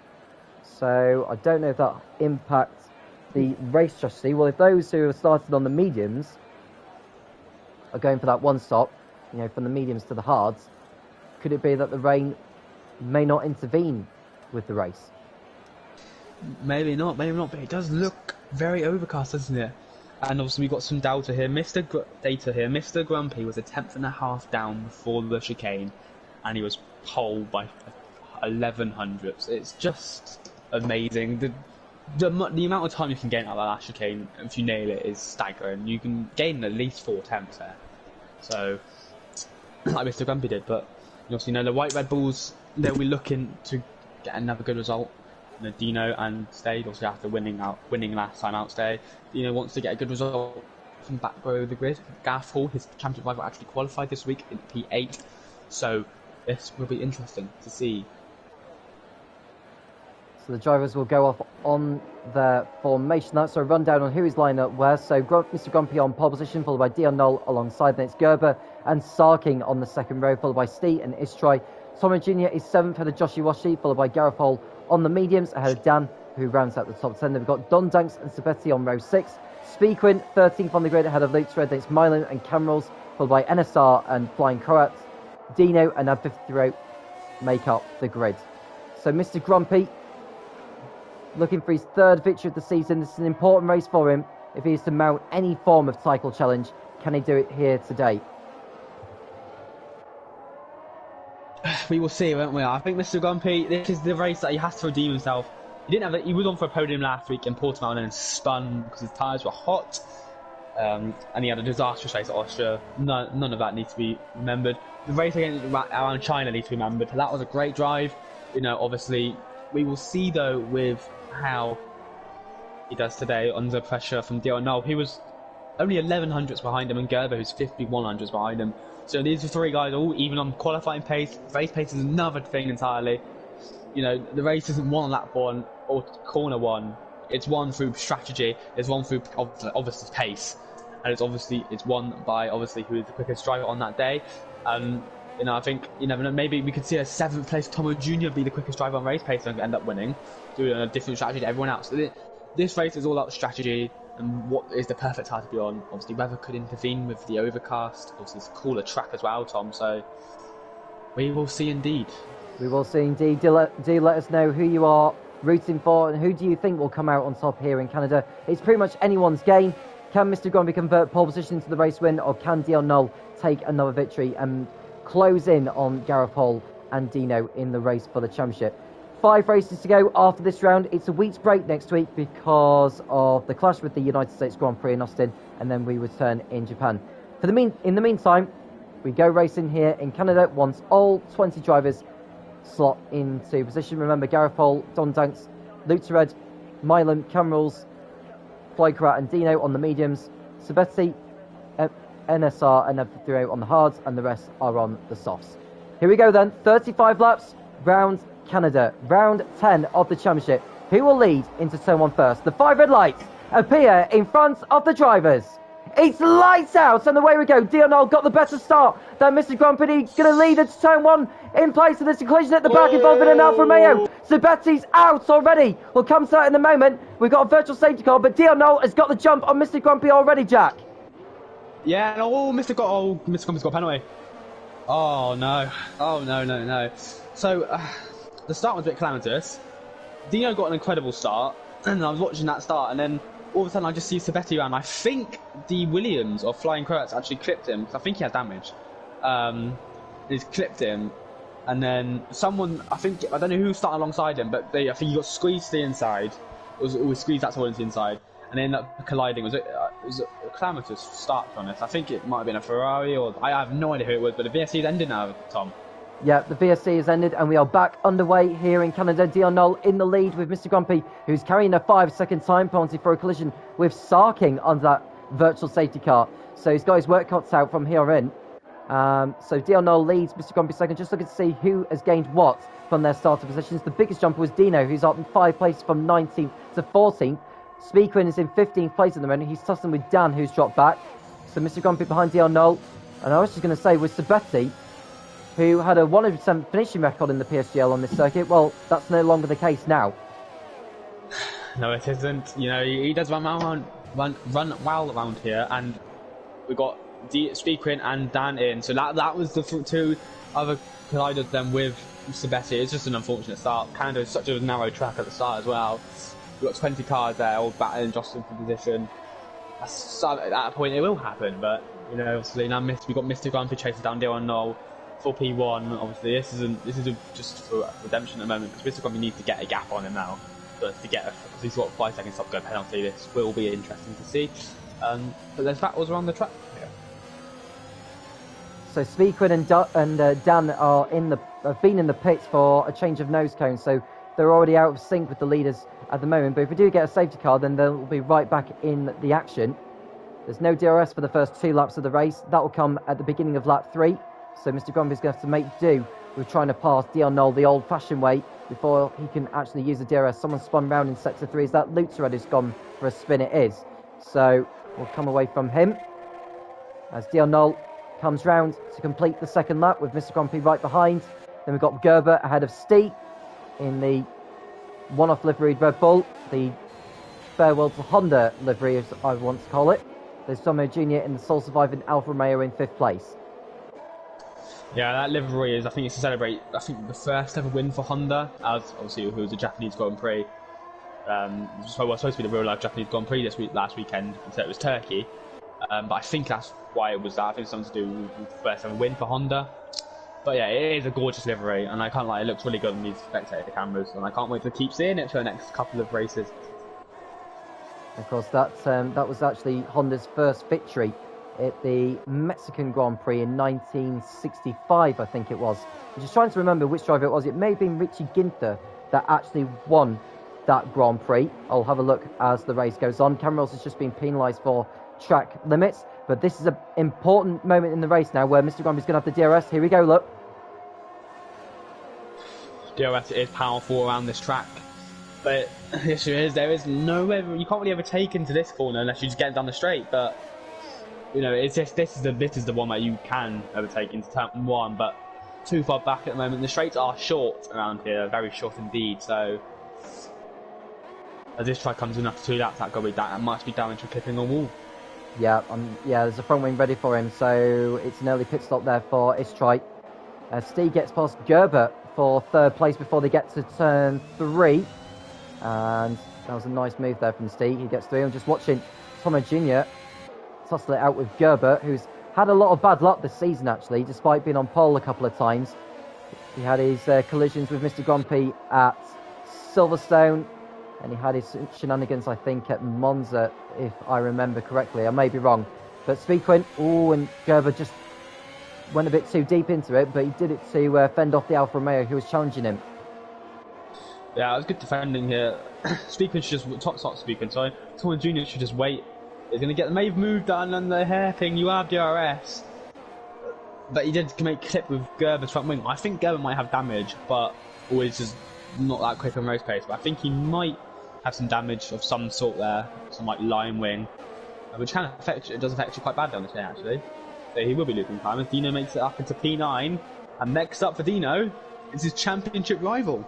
so I don't know if that impacts the race strategy. Well, if those who have started on the mediums are going for that one stop, from the mediums to the hards, could it be that the rain may not intervene with the race? Maybe not, but it does look very overcast, doesn't it? And obviously we've got some data here. Mr. Grumpy was a 10th.5 down before the chicane, and he was pole by 1100ths. It's just amazing. The amount of time you can gain out of that last chicane, if you nail it, is staggering. You can gain at least 4 attempts there. So, like Mr. Grumpy did, but you also know the White Red Bulls, they'll be looking to get another good result. Dino and Stade, also after winning last time out, Stade. Dino wants to get a good result from back row of the grid. Gareth Hall, his championship rival, actually qualified this week in P8, so this will be interesting to see. So the drivers will go off on their formation. That's a rundown on who is lining up where. So Mr. Grumpy on pole position, followed by Dion Knoll alongside. Then it's Gerber and Sarking on the second row, followed by Stee and Istray. Tommy Jr. is 7th, ahead of Joshi Washi, followed by Gareth Hall on the mediums, ahead of Dan, who rounds out the top 10. Then we've got Don Danks and Sabetti on row 6. Speedquin, 13th on the grid, ahead of Lutzered. Then it's Milan and Camrals, followed by NSR and Flying Korat. Dino and Ab53 make up the grid. So Mr. Grumpy, looking for his 3rd victory of the season. This is an important race for him if he is to mount any form of title challenge. Can he do it here today? We will see, won't we? I think Mr. Grumpy, this is the race that he has to redeem himself. He was on for a podium last week in Portimao and then spun because his tyres were hot. And he had a disastrous race at Austria. None of that needs to be remembered. The race around China needs to be remembered. That was a great drive. Obviously, we will see though with how he does today under pressure from Dion Knoll. He was only 1100ths behind him, and Gerber, who's 5100ths behind him. So these are 3 guys all even on qualifying pace. Race pace is another thing entirely. The race isn't won on lap 1 or corner 1. It's won through strategy. It's won through obviously pace, and it's won by obviously who is the quickest driver on that day. I think maybe we could see a 7th place Tomo Jr. be the quickest driver on race pace and end up winning, doing a different strategy to everyone else. This race is all about strategy and what is the perfect tire to be on. Obviously, weather could intervene with the overcast. Obviously, it's a cooler track as well, Tom. So we will see indeed. We will see indeed. Do let us know who you are rooting for and who do you think will come out on top here in Canada. It's pretty much anyone's game. Can Mr. Grumpy convert pole position to the race win, or can Dion Knoll take another victory and close in on Gareth Hall and Dino in the race for the championship. 5 races to go after this round. It's a week's break next week because of the clash with the United States Grand Prix in Austin, and then we return in Japan. In the meantime, we go racing here in Canada once all 20 drivers slot into position. Remember, Gareth Hole, Don Danks, Luttered, Milan, Camrals, Flycrat and Dino on the mediums, Sabetti, NSR and F13 on the hards, and the rest are on the softs. Here we go then, 35 laps, round Canada, round 10 of the championship. Who will lead into turn 1 first? The 5 red lights appear in front of the drivers. It's lights out, and away we go. Dionol got the better start than Mr. Grand Prix. Going to lead into turn 1 in place of this collision at the back involving an Alfa Romeo. Sabetti's out already. We'll come to that in a moment. We've got a virtual safety car, but Dionol has got the jump on Mr. Grand Prix already, Jack. Yeah, Mr. Grand Prix's got a penalty. Oh no. So, the start was a bit calamitous. Dino got an incredible start, and I was watching that start, and then all of a sudden I just see Sabetti around. I think the Williams or Flying Croats actually clipped him, because I think he had damage. He's clipped him, and then someone, I don't know who started alongside him, but I think he got squeezed to the inside. It was squeezed that towards the inside, and they ended up colliding. It was a calamitous start, to be honest. I think it might have been a Ferrari, or I have no idea who it was, but the VSC's ended now, Tom. Yeah, the VSC has ended, and we are back underway here in Canada. Dion Knoll in the lead with Mr. Grumpy, who's carrying a 5-second time penalty for a collision with Sarking under that virtual safety car. So he's got his work cut out from here in. So Dion Knoll leads Mr. Grumpy second. Just looking to see who has gained what from their starter positions. The biggest jumper was Dino, who's up in 5 places from 19th to 14th. Speakwin is in 15th place at the moment. He's tussling with Dan, who's dropped back. So Mr. Grumpy behind Dion Knoll. And I was just going to say, with Sabetti, who had a 100% finishing record in the PSGL on this circuit, well, that's no longer the case now. No, it isn't. You know, he does run well around here, and we've got Speakwin and Dan in. So that was the two other colliders then with Sabetti. It's just an unfortunate start. Canada is such a narrow track at the start as well. We've got 20 cars there, all battling, jostling for position. At that point, it will happen, but you know, obviously now we've got Mr. Grand Prix chasing down Dion Knoll for P1. Obviously, this is just for redemption at the moment, because Mr. Grand Prix needs to get a gap on him now. But because he's got a 5-second stop go penalty, this will be interesting to see. But there's battles around the track. Yeah. So Speakwin and Dan have been in the pits for a change of nose cone, so they're already out of sync with the leaders at the moment. But if we do get a safety car, then they'll be right back in the action. There's no DRS for the first 2 laps of the race. That will come at the beginning of lap 3. So Mr. Grumpy's going to have to make do with trying to pass Dion Knoll the old-fashioned way before he can actually use the DRS. Someone spun round in sector 3. Is that Lutzered who's gone for a spin? It is. So we'll come away from him as Dion Knoll comes round to complete the second lap with Mr. Grumpy right behind. Then we've got Gerber ahead of Stee in the one-off liveried Red Bull, the farewell to Honda livery, as I want to call it. There's Tomo Jr. in the sole surviving Alfa Romeo in 5th place. Yeah, that livery is, I think it's to celebrate, I think, the first ever win for Honda, as obviously who was a Japanese Grand Prix. It was supposed to be the real-life Japanese Grand Prix last weekend, instead it was Turkey. But I think that's why it was that. I think it's something to do with the first ever win for Honda. But yeah, it is a gorgeous livery, and I can't lie, it looks really good on these spectator cameras, and I can't wait to keep seeing it for the next couple of races. Of course, that was actually Honda's first victory at the Mexican Grand Prix in 1965, I think it was. I'm just trying to remember which driver it was. It may have been Richie Ginther that actually won that Grand Prix. I'll have a look as the race goes on. Cameron has just been penalised for track limits, but this is an important moment in the race now where Mr. Grand Prix is going to have the DRS. Here we go, look. DRS is powerful around this track, but the issue is there is nowhere, you can't really overtake into this corner unless you just get down the straight. But you know, it's just this is the one that you can overtake into turn 1, but too far back at the moment. The straights are short around here, very short indeed. So as this track comes in after 2 laps, that might be damage for clipping a wall. Yeah, there's a front wing ready for him, so it's an early pit stop there for Istrai. Steve gets past Gerber for 3rd place before they get to turn 3, and that was a nice move there from Steve. He gets through. I'm just watching Tomo Jr. tussle it out with Gerber, who's had a lot of bad luck this season actually, despite being on pole a couple of times. He had his collisions with Mr. Grumpy at Silverstone, and he had his shenanigans, I think, at Monza, if I remember correctly. I may be wrong. But Speedquint, and Gerber just went a bit too deep into it, but he did it to fend off the Alfa Romeo who was challenging him. Yeah, it was good defending here. Speedquint should just top Speedquint, sorry. Thomas Jr. should just wait. He's going to get the Mave move done and the hairpin. You have DRS. But he did make clip with Gerber's front wing. I think Gerber might have damage, but always just not that quick on race pace. But I think he might have some damage of some sort there, some like line wing, which can affect. It does affect you quite badly on this day actually. So he will be losing time as Dino makes it up into P9. And next up for Dino is his championship rival.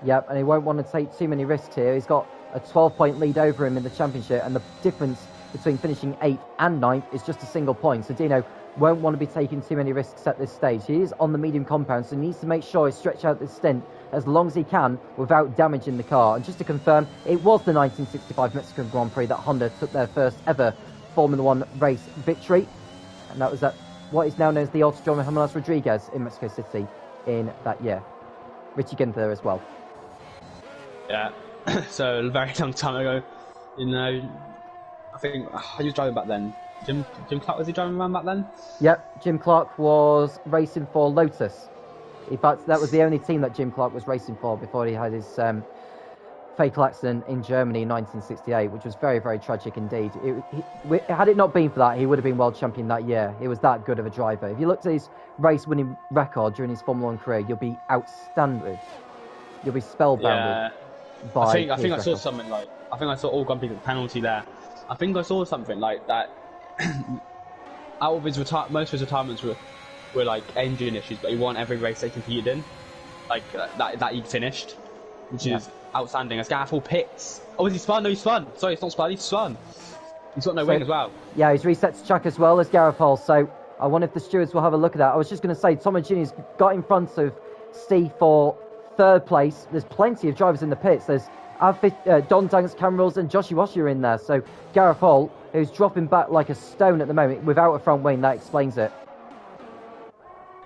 Yep, and he won't want to take too many risks here. He's got a 12-point lead over him in the championship, and the difference between finishing 8th and 9th is just a single point. So Dino won't want to be taking too many risks at this stage. He is on the medium compound, so he needs to make sure he stretches out this stint as long as he can without damaging the car. And just to confirm, it was the 1965 Mexican Grand Prix that Honda took their first ever Formula One race victory. And that was at what is now known as the Autodromo Jimenez Rodriguez in Mexico City in that year. Richie Ginther as well. Yeah, so a very long time ago, you know, I think he was driving back then. Jim Clark, was he driving around back then? Yep, Jim Clark was racing for Lotus. In fact, that was the only team that Jim Clark was racing for before he had his fatal accident in Germany in 1968, which was very, very tragic indeed. Had it not been for that, he would have been world champion that year. He was that good of a driver. If you looked at his race-winning record during his Formula 1 career, you'll be outstanding. You'll be spellbounded. Yeah. I think I saw something like, I think I saw all Grumpy penalty there. I think I saw something like that. Out of his most of his retirements were like engine issues, but he won every race they competed in, like that he finished, which is outstanding. As Gareth Hall pits. Oh, is he spun? No, he spun. Sorry, it's not spun. He's spun. He's got no wing as well. Yeah, he's reset to track as well as Gareth Hall. So I wonder if the stewards will have a look at that. I was just going to say, Tommy Jr.'s got in front of Steve for third place. There's plenty of drivers in the pits. There's Don Danks, Cam Rules and Josh Iwashi are in there. So Gareth Hall, who's dropping back like a stone at the moment without a front wing, that explains it.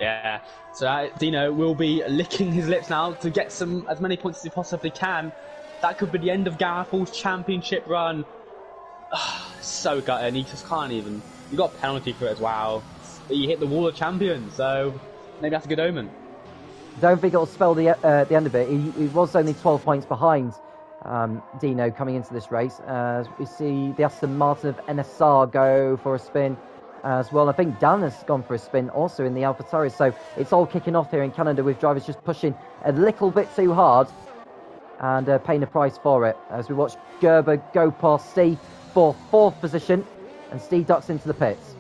Yeah, so Dino will be licking his lips now to get as many points as he possibly can. That could be the end of Gareth Hall's championship run. So gutted, he just can't even. You got a penalty for it as well. But you hit the wall of champions, so maybe that's a good omen. Don't think it'll spell the end of it. He was only 12 points behind Dino coming into this race. As we see the Aston Martin of NSR go for a spin as well. I think Dan has gone for a spin also in the AlphaTauri. So it's all kicking off here in Canada with drivers just pushing a little bit too hard and paying a price for it. As we watch Gerber go past Steve for 4th position, and Steve ducks into the pits.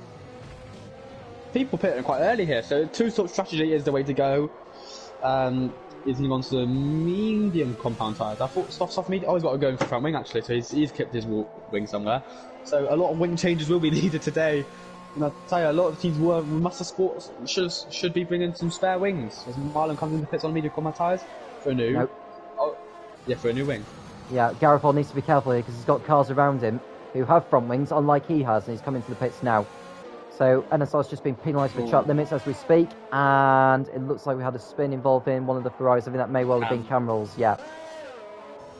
People pitting quite early here, so two-stop strategy is the way to go. He's moving on to the medium compound tyres. I thought soft medium. Oh, he's got to go in for front wing actually, so he's kept his wing somewhere. So a lot of wing changes will be needed today. And I'll tell you, a lot of teams Muster Sports should be bringing some spare wings. As Marlon comes into the pits on medium compound tyres for a new. Nope. Oh, yeah, for a new wing. Yeah, Gareth Hall needs to be careful here because he's got cars around him who have front wings, unlike he has, and he's coming to the pits now. So NSR's just been penalised for track limits as we speak, and it looks like we had a spin involving one of the Ferraris. I think that may well have been Cam Rules, yeah.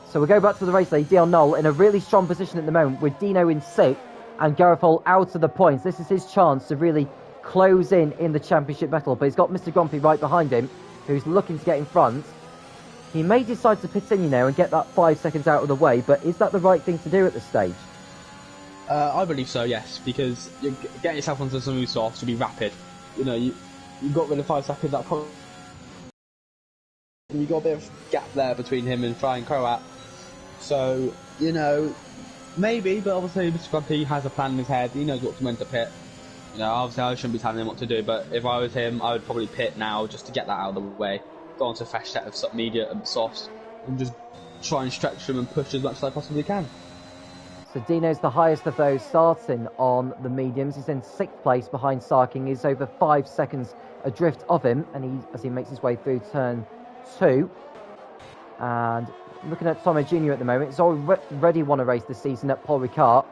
So we'll go back to the race lead. Dion Knoll in a really strong position at the moment with Dino in 6th and Gareth Hall out of the points. This is his chance to really close in the championship battle, but he's got Mr. Grumpy right behind him who's looking to get in front. He may decide to pit in, and get that 5 seconds out of the way, but is that the right thing to do at this stage? I believe so, yes, because you're getting yourself onto some new softs to be rapid. You got rid of 5 seconds. That you got a bit of gap there between him and Frying Croat. So maybe, but obviously Mr. Grumpy has a plan in his head. He knows what to when to pit. Obviously I shouldn't be telling him what to do, but if I was him, I would probably pit now just to get that out of the way. Go on to a fresh set of media and softs and just try and stretch them and push as much as I possibly can. So Dino's the highest of those starting on the mediums. He's in 6th place behind Sarking. He's over 5 seconds adrift of him, and as he makes his way through turn 2. And looking at Tomo Jr. at the moment, he's already won a race this season at Paul Ricard.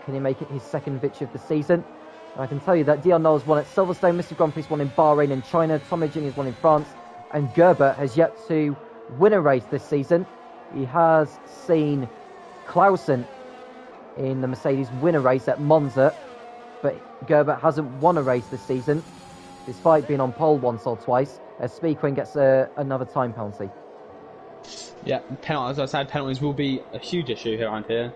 Can he make it his 2nd victory of the season? And I can tell you that Dion Knoll's won at Silverstone, Mr. Grumpy's won in Bahrain and China, Tomo Jr.'s won in France, And Gerber has yet to win a race this season. He has seen Clausen in the Mercedes win a race at Monza, but Gerber hasn't won a race this season, despite being on pole once or twice, as Speakwin gets another time penalty. Yeah, as I said, penalties will be a huge issue around here.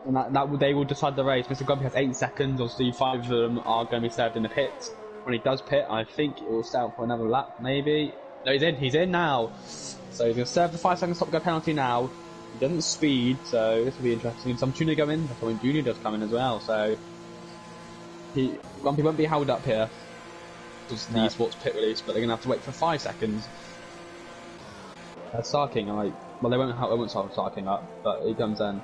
And they will decide the race. Mr. Grumpy has 8 seconds, obviously 5 of them are going to be served in the pit. When he does pit, I think it will stay out for another lap, maybe. No, he's in now. So he's going to serve the 5-second stop go penalty now. He doesn't speed, so this will be interesting. Some tuner go in, some junior does come in as well, so Grumpy won't be held up here. Just the esports pit release, but they're going to have to wait for 5 seconds. Sarking, well, they won't start Sarking up, but he comes in.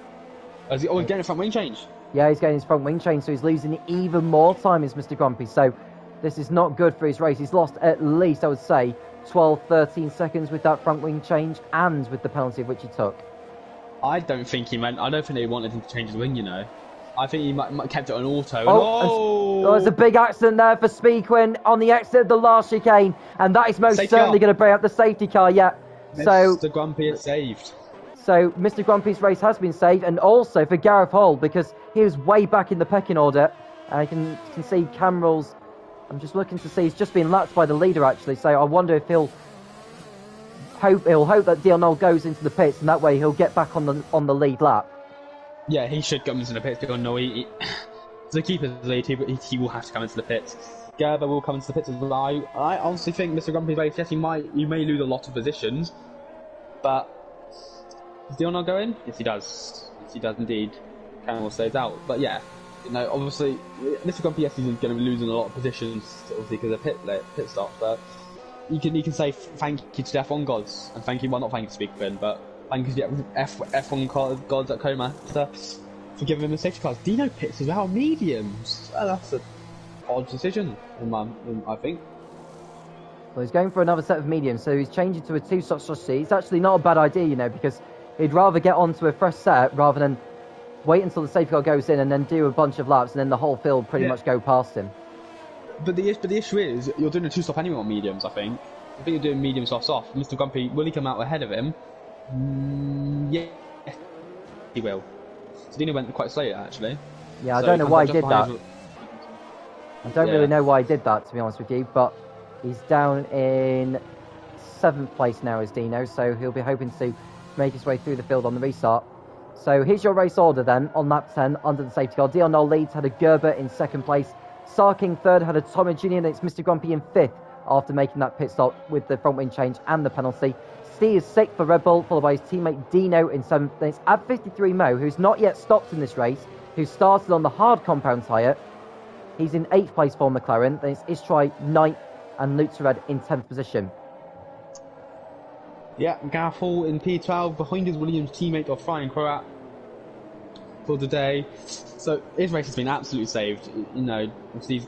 He's getting a front wing change. Yeah, he's getting his front wing change, so he's losing even more time as Mr. Grumpy. So this is not good for his race. He's lost at least, I would say, 12, 13 seconds with that front wing change and with the penalty of which he took. I don't think he wanted him to change his wing, you know. I think he might kept it on auto. There's a big accident there for Speakwin on the exit of the last chicane, and that is most certainly going to bring up the safety car, yeah. So Mr. Grumpy is saved. So Mr. Grumpy's race has been saved, and also for Gareth Hall, because he was way back in the pecking order. I can see Camrell's. I'm just looking to see, he's just been lapped by the leader actually, so I wonder if he'll hope that Dion goes into the pits, and that way he'll get back on the lead lap. Yeah, he should come into the pits because to keep his lead, he will have to come into the pits. Gerber will come into the pits as well. I honestly think Mr. Grumpy's race, yes, he may lose a lot of positions, but does Dion go in? Yes, he does. Yes, he does indeed. Camrell stays out, but yeah. Obviously, Mr. Grumpy, yes, he's going to be losing a lot of positions, obviously, because of pit stops, but you can say thank you to the F1 gods, and thank you, well, not thank you to Speakwin, but thank you to the F1 gods at Coma for giving him the safety cars. Dino pits as well, mediums. Well, that's an odd decision, I think. Well, he's going for another set of mediums, so he's changing to a 2-slot strategy. It's actually not a bad idea, because he'd rather get onto a fresh set rather than wait until the safety car goes in and then do a bunch of laps and then the whole field pretty much go past him. But the issue is, you're doing a 2-stop anyway on mediums, I think. I think you're doing medium soft. Mr. Grumpy, will he come out ahead of him? Yeah, he will. So Dino went quite slow, actually. Yeah, I don't know why he did that. I don't really know why he did that, to be honest with you, but he's down in 7th place now as Dino, so he'll be hoping to make his way through the field on the restart. So here's your race order then, on lap 10, under the safety car. Dion leads, had a Gerber in 2nd place. Sarking 3rd, had a Tommy Jr., and it's Mr. Grumpy in 5th after making that pit stop with the front wing change and the penalty. Steve is 6th for Red Bull, followed by his teammate Dino in 7th. Then it's F53 Mo, who's not yet stopped in this race, who started on the hard compound tyre. He's in 8th place for McLaren. Then it's Istrai 9th and Lutzered in 10th position. Yeah, Gareth Hall in P12 behind his Williams teammate of Ryan Croat for the day. So his race has been absolutely saved. He's he's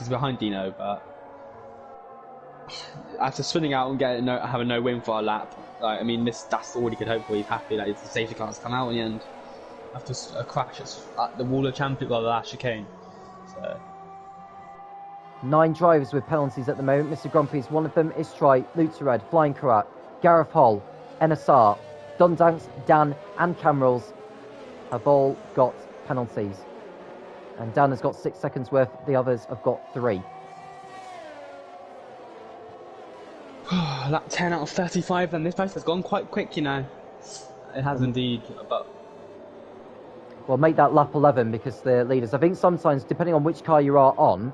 behind Dino, but after spinning out and have a no win for a lap, that's all he could hope for. He's happy that his safety car's come out in the end after a crash at the Wall of Champions, the last chicane. So 9 drivers with penalties at the moment. Mr. Grumpy is one of them. Istrai, Lutzered, Flying Croat, Gareth Hall, NSR, Dundanks, Dan and Camrell's have all got penalties. And Dan has got 6 seconds worth, the others have got 3. Lap 10 out of 35, then this race has gone quite quick, It has indeed, but well, make that lap 11 because the leaders, I think sometimes, depending on which car you are on,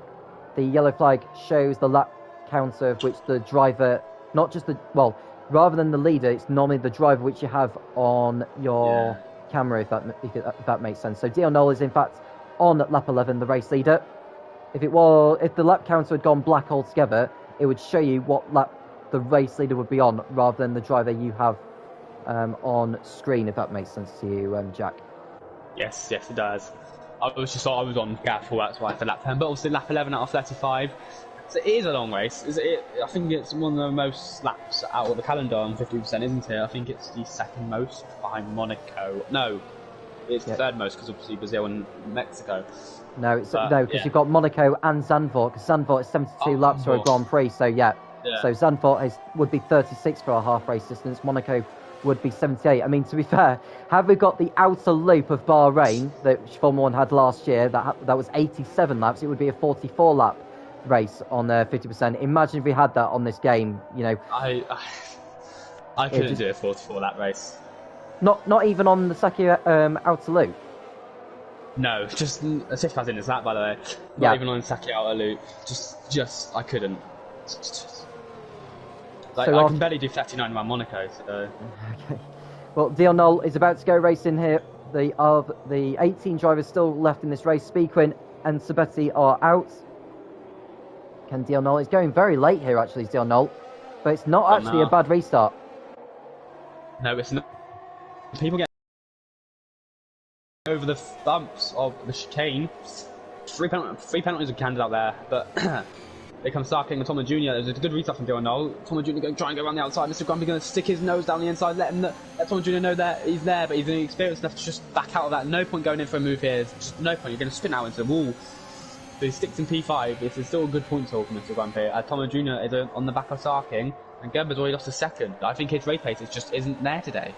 the yellow flag shows the lap counter of which the driver, not just rather than the leader, it's normally the driver which you have on your camera, if that makes sense. So Dion is in fact on lap 11, the race leader. If the lap counter had gone black altogether, it would show you what lap the race leader would be on, rather than the driver you have on screen, if that makes sense to you, Jack. Yes, it does. I was on Gareth Hall, that's why I said lap 10, but also lap 11 out of 35. So it is a long race. I think it's one of the most laps out of the calendar on 50%, isn't it? I think it's the 2nd most behind Monaco. No, it's the 3rd most because obviously Brazil and Mexico. No, because you've got Monaco and Zandvoort, because Zandvoort is 72 laps for a Grand Prix, so yeah. Yeah. So Zandvoort would be 36 for our half race distance. Monaco would be 78. I mean, to be fair, have we got the outer loop of Bahrain that Formula 1 had last year? That was 87 laps. It would be a 44 lap race on 50%. Imagine if we had that on this game. You know, I couldn't do a 44 lap race. Not even on the Saki outer loop. No, just a 6 in is that, by the way. Not even on the Saki outer loop. Just I couldn't. Like, so I can barely do 39 around Monaco. So. Okay. Well, Dion Knoll is about to go racing here. The 18 drivers still left in this race. Speakwin and Sabetti are out. Can Dion Knoll is going very late here, actually, is Dion Knoll. But it's not actually a bad restart. No, it's not. People get over the bumps of the chicane. Three penalties are candid out there, but they come Starking and Thomas Jr. There's a good restart from Dion Knoll. Thomas Jr. going to try and go around the outside. Mr. Grumpy going to stick his nose down the inside, let Thomas Jr. know that he's there, but he's inexperienced enough to just back out of that. No point going in for a move here. There's just no point. You're going to spin out into the wall. So he sticks in P5. This is still a good point total for Mr. Grumpy. Thomas Jr. is on the back of Starking, and Gerber's already lost a second. I think his race pace just isn't there today.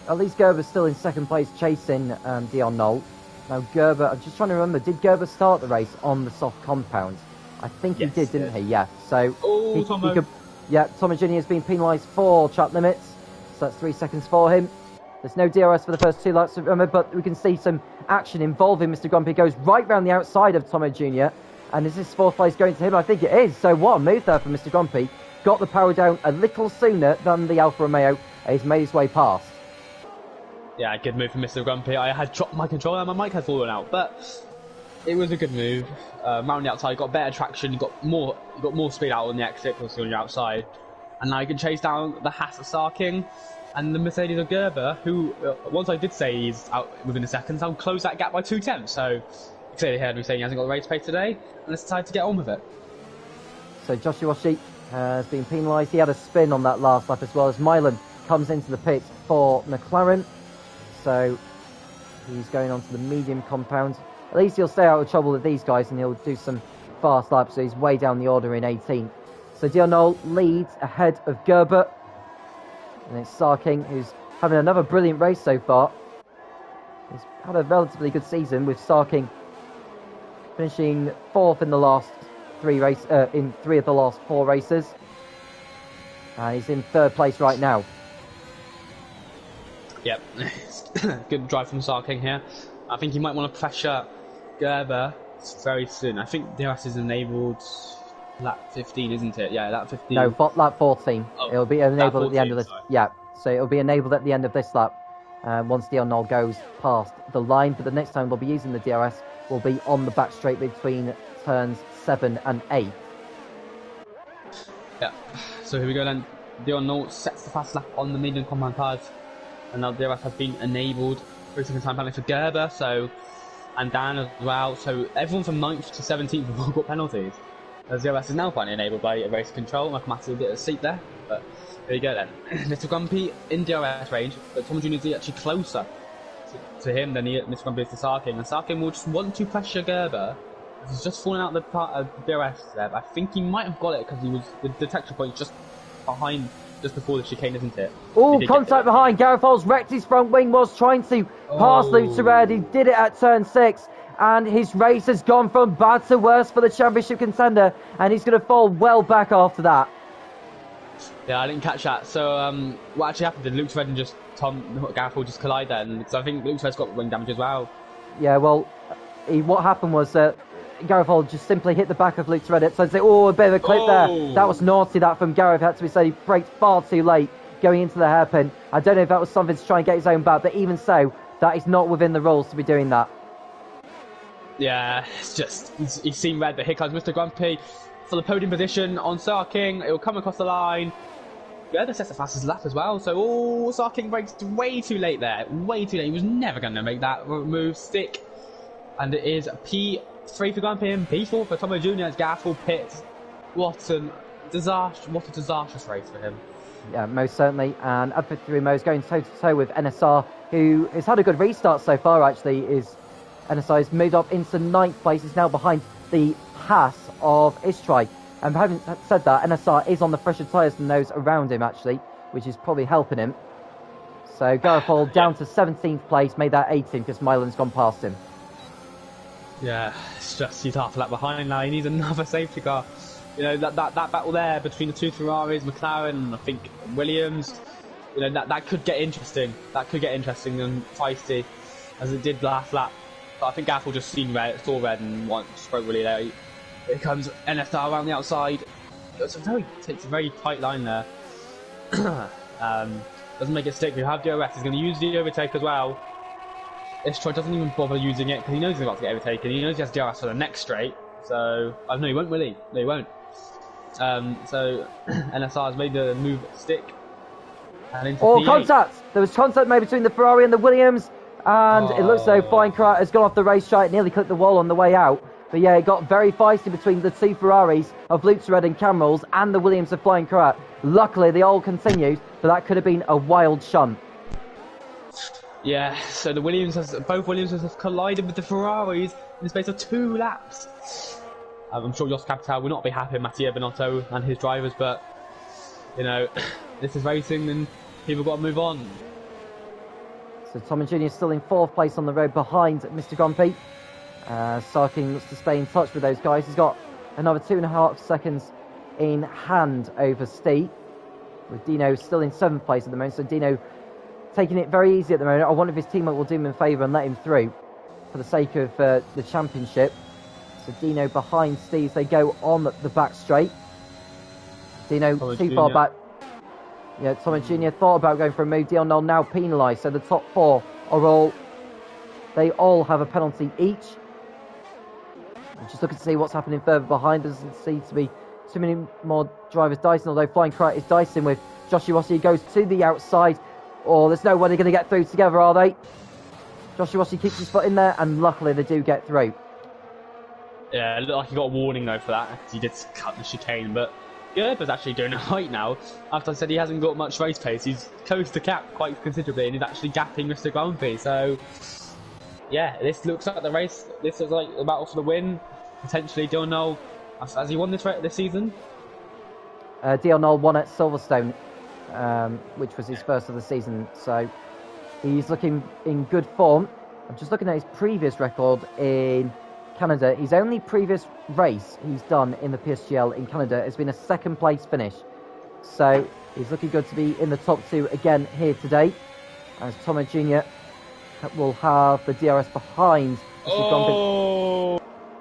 At least Gerber's still in second place chasing Dion Knoll. Now Gerber, I'm just trying to remember, did Gerber start the race on the soft compound? I think he did, didn't he? Yeah. So he could, Thomas Jr. has been penalised for track limits, so that's 3 seconds for him. There's no DRS for the first 2 laps, remember, but we can see some action involving Mr. Grumpy. Goes right round the outside of Thomas Jr. And is this 4th place going to him? I think it is. So what a move there for Mr. Grumpy. Got the power down a little sooner than the Alfa Romeo. He's made his way past. Yeah, good move from Mr. Grumpy. I had dropped my controller and my mic had fallen out, but it was a good move. Round the outside, got better traction, you got more speed out on the exit because you're on your outside, and now you can chase down the Haas of Sarking and the Mercedes of Gerber, who once I did say he's out within a second, I'll close that gap by 2/10. So clearly heard me saying he hasn't got the race pace today, and it's decided to get on with it. So Joshua Sheep has been penalised. He had a spin on that last lap as well as Milan comes into the pit for McLaren. So he's going on to the medium compound. At least he'll stay out of trouble with these guys and he'll do some fast laps. So he's way down the order in 18th. So Dion Knoll leads ahead of Gerber. And it's Sarking who's having another brilliant race so far. He's had a relatively good season with Sarking finishing 4th in the last 3 of the last 4 races. And he's in 3rd place right now. Yep, good drive from Sarking here. I think he might want to pressure Gerber very soon. I think DRS is enabled lap 15, isn't it? Yeah, lap 15. No, lap 14. Oh, it'll be enabled 14, at the end of this. sorry. Yeah, so it'll be enabled at the end of this lap once Dion Knoll goes past the line. But the next time they'll be using the DRS will be on the back straight between turns 7 and 8. Yeah, so here we go then. Dion Knoll sets the fast lap on the medium compound pads. And now DRS has been enabled. 3 second time penalty for Gerber, and Dan as well. So everyone from 9th to 17th have all got penalties. As DRS is now finally enabled by race control. Like Matty a bit of a seat there, but there you go then. Mr. Grumpy in DRS range, but Tom Jr. is actually closer to him than Mr. Grumpy is to Sarking. And Sarking will just want to pressure Gerber. He's just falling out the part of DRS there, but I think he might have got it because the detection point just behind. Just before the chicane, isn't it? Oh, contact behind. Gareth Hole's wrecked his front wing, was trying to pass Luke Tured. He did it at turn 6. And his race has gone from bad to worse for the championship contender. And he's going to fall well back after that. Yeah, I didn't catch that. So, what actually happened? Did Luke Tured and Gareth Hole just collide then? Because I think Luke Tured's got wing damage as well. Yeah, well, what happened was Gareth Hole just simply hit the back of Luke Tured. So I'd say, a bit of a clip there. That was naughty, that from Gareth. Had to be said, he braked far too late going into the hairpin. I don't know if that was something to try and get his own back, but even so, that is not within the rules to be doing that. Yeah, it's just, he's seen red, but here comes Mr. Grumpy for the podium position on Sarking. It will come across the line. Yeah, that's the fastest lap as well. So, Sarking brakes way too late there. Way too late. He was never going to make that move stick. And it is P3 for Grumpy and P4 for Tomo Jr. as Gareth Hole pits. What a disastrous race for him. Yeah, most certainly. And F13 is going toe-to-toe with NSR, who has had a good restart so far, actually. NSR has moved up into 9th place. He's now behind the Haas of Istrai. And having said that, NSR is on the fresher tyres than those around him, actually, which is probably helping him. So Gareth Hall down to 17th place, made that 18th because Milan's gone past him. Yeah, it's just he's half a lap behind now. He needs another safety car. You know, that battle there between the two Ferraris, McLaren, and I think Williams, you know, that could get interesting. That could get interesting and feisty, as it did last lap. But I think Gaff will just saw red and spoke really late. Here comes NSR around the outside. Takes a very tight line there. Doesn't make it stick. We have DRS. He's going to use the overtake as well. This Troy doesn't even bother using it because he knows he's about to get overtaken. He knows he has DRS for the next straight. So, oh no, he won't, will he? No, he won't. So, NSR has made the move stick. And into P8. Contact! There was contact made between the Ferrari and the Williams. And it looks though Flying Karat has gone off the racetrack, nearly clipped the wall on the way out. But yeah, it got very feisty between the two Ferraris of Lutzered and Camrals and the Williams of Flying Karat. Luckily, they all continued, but that could have been a wild shunt. Yeah, so both Williams have collided with the Ferraris in the space of 2 laps. I'm sure Jos Capitale will not be happy with Mattia Binotto and his drivers, but, you know, this is racing and people got to move on. So Tom and Junior still in 4th place on the road behind Mr. Grumpy. Sarkin looks to stay in touch with those guys. He's got another 2.5 seconds in hand over Steve, with Dino still in 7th place at the moment. So Dino taking it very easy at the moment. I wonder if his teammate will do him a favour and let him through for the sake of the championship. So Dino behind Steve. They go on the back straight. Dino too far back. Yeah, Tom and Junior thought about going for a move. Dion Knoll now penalised. So the top 4 are they all have a penalty each. I'm just looking to see what's happening further behind. There doesn't seem to be too many more drivers dicing, although Flying Karat is dicing with Joshua Rossi. He goes to the outside. Oh, there's no way they're going to get through together, are they? Joshua Rossi keeps his foot in there, and luckily they do get through. Yeah, it looked like he got a warning though for that, because he did cut the chicane, but Gerber's actually doing it right now. After I said he hasn't got much race pace, he's close to cap quite considerably, and he's actually gapping Mr. Grumpy, so yeah, this looks like the race. This is like the battle for the win. Potentially, Dion Knoll. Has he won this season? Dion Knoll won at Silverstone, which was his first of the season. So he's looking in good form. I'm just looking at his previous record in Canada. His only previous race he's done in the PSGL in Canada has been a 2nd place finish. So he's looking good to be in the top 2 again here today. As Tom Jr. will have the DRS behind.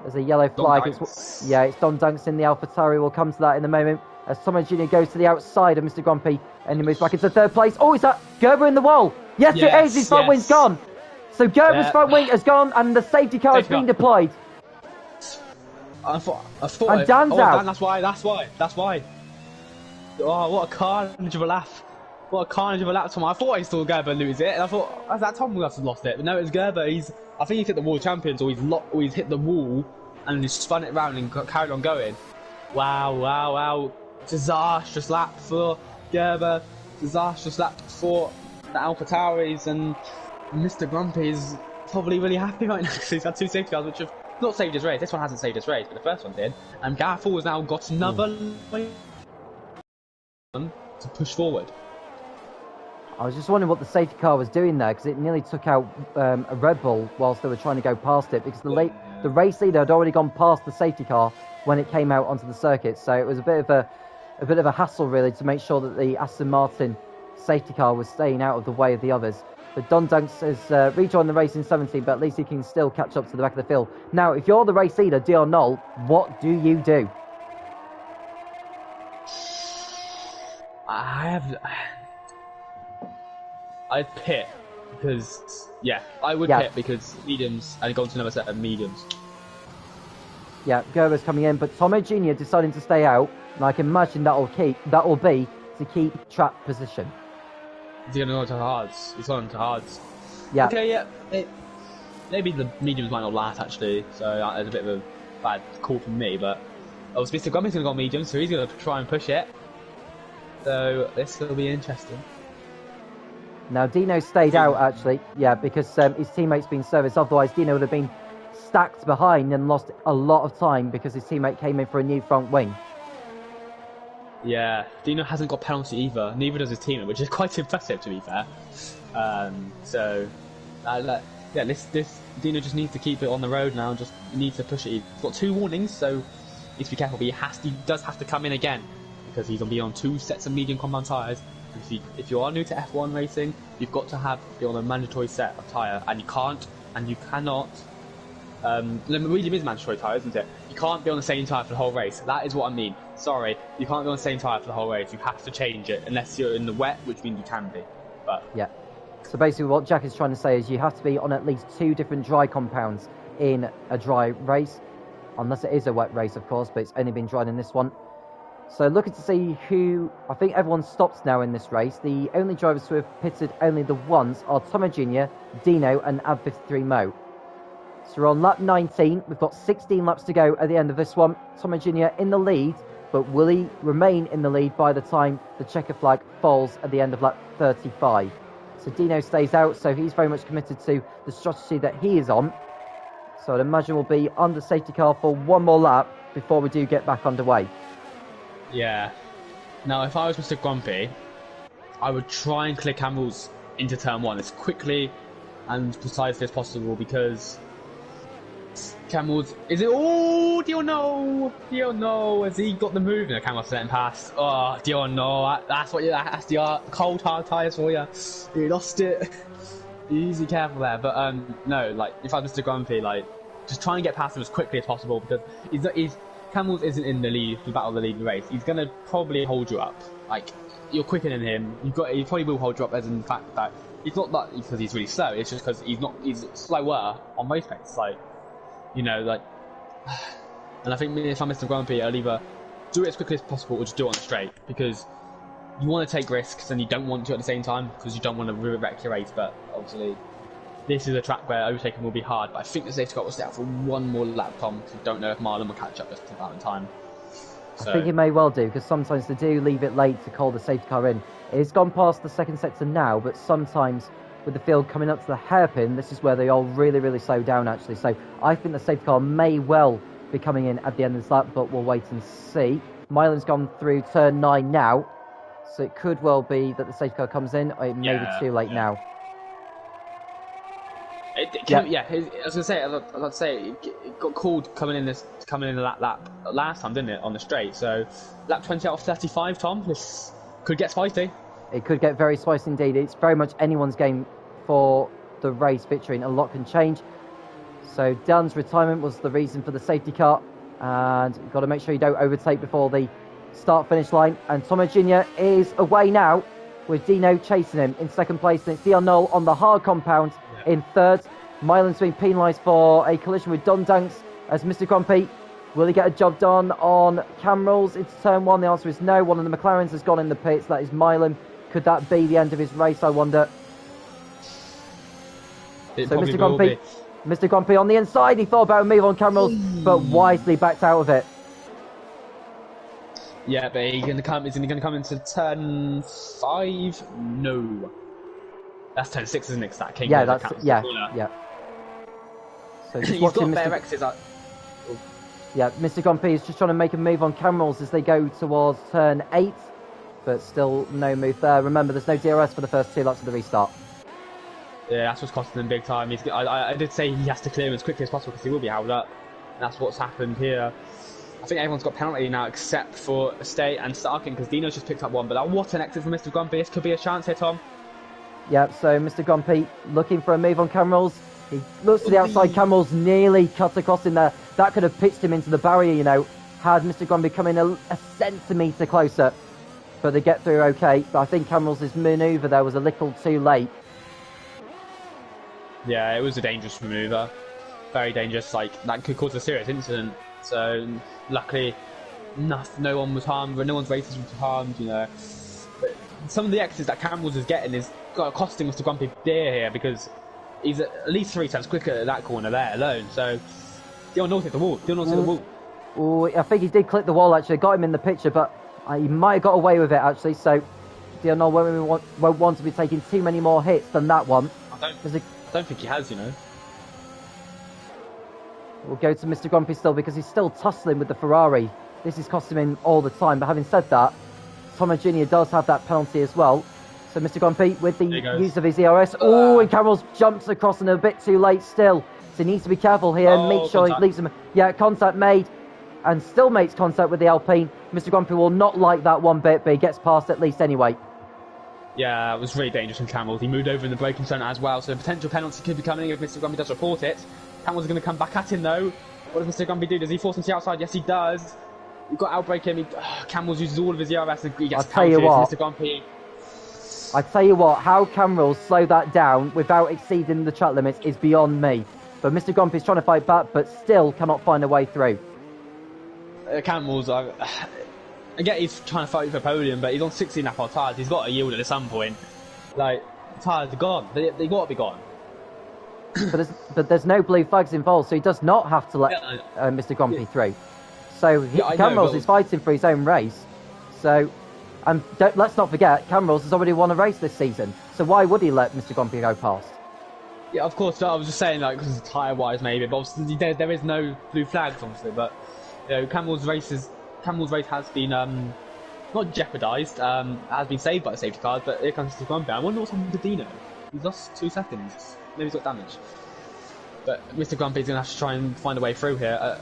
There's a yellow flag. It's Don Dunks in the AlphaTauri. We'll come to that in a moment. As Tom Jr. goes to the outside of Mr. Grumpy and he moves back into 3rd place. Oh, is that Gerber in the wall? Yes, it is. His front wing's gone. So Gerber's front wing has gone and the safety car has been deployed. I thought and Dan's out. Dan, that's why. Oh, what a carnage of a laugh. What a carnage of a lap, Tom. I thought I saw Gerber lose it, and I thought, oh, that Tom must have lost it. But no, it was Gerber. I think he's hit the World Champions, or he's hit the wall, and he's spun it round and carried on going. Wow. Disastrous lap for Gerber. Disastrous lap for the AlphaTauris, and Mr. Grumpy is probably really happy right now because he's had 2 safety cars which have not saved his race. This one hasn't saved his race, but the first one did. And Gareth Hall has now got another way to push forward. I was just wondering what the safety car was doing there, because it nearly took out a Red Bull whilst they were trying to go past it, because the race leader had already gone past the safety car when it came out onto the circuit. So it was a bit of a hassle really to make sure that the Aston Martin safety car was staying out of the way of the others. But Don Dunks has rejoined the race in 17, but at least he can still catch up to the back of the field. Now, if you're the race leader, Dion Knoll, what do you do? I'd pit because, I would pit because mediums and go to another set of mediums. Yeah, Gerber's coming in, but Tomo Jr. deciding to stay out, and I can imagine that will be to keep track position. He's going to go to hards. He's going to hards. Yeah. Okay, maybe the mediums might not last actually, so that's a bit of a bad call from me, but obviously Mr. Grumpy's going to go medium, so he's going to try and push it. So this will be interesting. Now, Dino stayed out, actually, because his teammate's been serviced. Otherwise, Dino would have been stacked behind and lost a lot of time because his teammate came in for a new front wing. Yeah, Dino hasn't got penalty either. Neither does his teammate, which is quite impressive to be fair. So, yeah, this Dino just needs to keep it on the road now. Just needs to push it. He's got 2 warnings, so he needs to be careful. But he does have to come in again because he's gonna be on 2 sets of medium compound tyres. If you are new to F1 racing, you've got to be on a mandatory set of tyre, and you cannot. The medium is mandatory tyre, isn't it? You can't be on the same tyre for the whole race. That is what I mean. Sorry, you can't be on the same tyre for the whole race. You have to change it unless you're in the wet, which means you can be. But yeah. So basically, what Jack is trying to say is you have to be on at least 2 different dry compounds in a dry race, unless it is a wet race, of course. But it's only been dried in this one. So looking to see who. I think everyone stops now in this race. The only drivers who have pitted only the once are Tomo Jr., Dino, and F13 Mo. So we're on lap 19. We've got 16 laps to go at the end of this one. Tomo Jr. in the lead, but will he remain in the lead by the time the checker flag falls at the end of lap 35? So Dino stays out, so he's very much committed to the strategy that he is on. So I'd imagine we'll be under safety car for one more lap before we do get back underway. yeah. Now, if I was Mr. Grumpy, I would try and clear Camels into turn 1 as quickly and precisely as possible because Camels is it? Oh, Dion no! Has he got the move? No, Camels letting pass. Oh, Dion no! That's the cold hard tires for you. You lost it. Easy, careful there. But no, like if I was Mr. Grumpy, like just try and get past him as quickly as possible because Camels isn't in the lead, the battle of the lead race. He's gonna probably hold you up. Like you're quicker than him. He probably will hold you up as in fact that it's not that because he's really slow. It's just because he's slower on race pace. Like. You know, like, and I think if I'm Mr. Grumpy, I'll either do it as quickly as possible or just do it on the straight because you want to take risks and you don't want to at the same time because you don't want to wreck your race. But obviously, this is a track where overtaking will be hard. But I think the safety car will stay out for one more lap, Tom. Because we don't know if Marlon will catch up just about in time. So. I think it may well do because sometimes they do leave it late to call the safety car in. It's gone past the second sector now, but sometimes. With the field coming up to the hairpin, this is where they all really slow down actually. So I think the safety car may well be coming in at the end of this lap, but we'll wait and see. Milan's gone through turn 9 now, so it could well be that the safety car comes in, or it may be too late now. I was gonna say, it got called coming in that lap last time, didn't it, on the straight? So lap 20 out of 35, Tom. This could get spicy. It could get very spicy indeed. It's very much anyone's game for the race victory, and a lot can change. So Dan's retirement was the reason for the safety car, and you've got to make sure you don't overtake before the start-finish line. And Tomo Jr. is away now, with Dino chasing him in second place. And it's Dion Knoll on the hard compound in third. Milan's been penalised for a collision with Don Dunks as Mr. Grumpy. Will he get a job done on Camrals into turn 1? The answer is no. One of the McLarens has gone in the pits. That is Milan. Could that be the end of his race, I wonder? So Mr. Grumpy on the inside. He thought about a move on Camrals, but wisely backed out of it. Yeah, but isn't he going to come into turn 5? No. That's turn 6, isn't it? That King. Yeah, that's... Yeah. So just he's got bare X's up. Yeah, Mr. Grumpy is just trying to make a move on Camrals as they go towards turn 8. But still no move there. Remember, there's no DRS for the first 2 laps of the restart. Yeah, that's what's costing him big time. I did say he has to clear him as quickly as possible because he will be held up. And that's what's happened here. I think everyone's got penalty now except for Estate and Starkin because Dino's just picked up one. But what an exit from Mr. Grumpy. This could be a chance here, Tom. Yeah, so Mr. Grumpy looking for a move on Camrals. He looks to the outside. Camrals nearly cut across in there. That could have pitched him into the barrier, you know, had Mr. Grumpy come in a centimetre closer. But they get through okay. But I think Camrals' manoeuvre there was a little too late. Yeah, it was a dangerous manoeuvre. Very dangerous. Like, that could cause a serious incident. So, luckily, no one was harmed. No one's races was harmed, you know. But some of the exits that Camrals is getting is costing Mr. Grumpy dear here because he's at least 3 times quicker at that corner there alone. So, Dion North hit the wall. Oh, I think he did clip the wall, actually. Got him in the picture, but... he might have got away with it, actually, so Dion won't want to be taking too many more hits than that one. I don't think he has, you know. We'll go to Mr. Grumpy still, because he's still tussling with the Ferrari. This is costing him all the time, but having said that, Tomo Jr. does have that penalty as well. So Mr. Grumpy with the use of his ERS. And Camerals jumps across and a bit too late still. So he needs to be careful here and make sure he leaves him. Yeah, contact made. And still makes contact with the Alpine. Mr. Grumpy will not like that one bit, but he gets past at least anyway. Yeah, it was really dangerous from Camels. He moved over in the braking zone as well, so a potential penalty could be coming if Mr. Grumpy does report it. Camels are going to come back at him though. What does Mr. Grumpy do? Does he force him to the outside? Yes, he does. You've got to outbrake him. Camels uses all of his ERS and he gets penalties. Mr. Grumpy. I tell you what, how Camels slow that down without exceeding the track limits is beyond me. But Mr. Grumpy is trying to fight back, but still cannot find a way through. Camels are... I get he's trying to fight for a podium, but he's on 16.5 tyres. He's got to yield at some point. Like, the tyres are gone. They got to be gone. but there's no blue flags involved, so he does not have to let Mr. Grumpy through. So Camels is fighting for his own race. So, and let's not forget, Camels has already won a race this season. So why would he let Mr. Grumpy go past? Yeah, of course. I was just saying, like, because tyre-wise maybe, but obviously there is no blue flags, obviously. But you know, Camel's race has been not jeopardised. Has been saved by the safety cars, but here comes Mr. Grumpy. I wonder what's happened to Dino. He's lost 2 seconds. Maybe he's got damage. But Mr. Grumpy's going to have to try and find a way through here.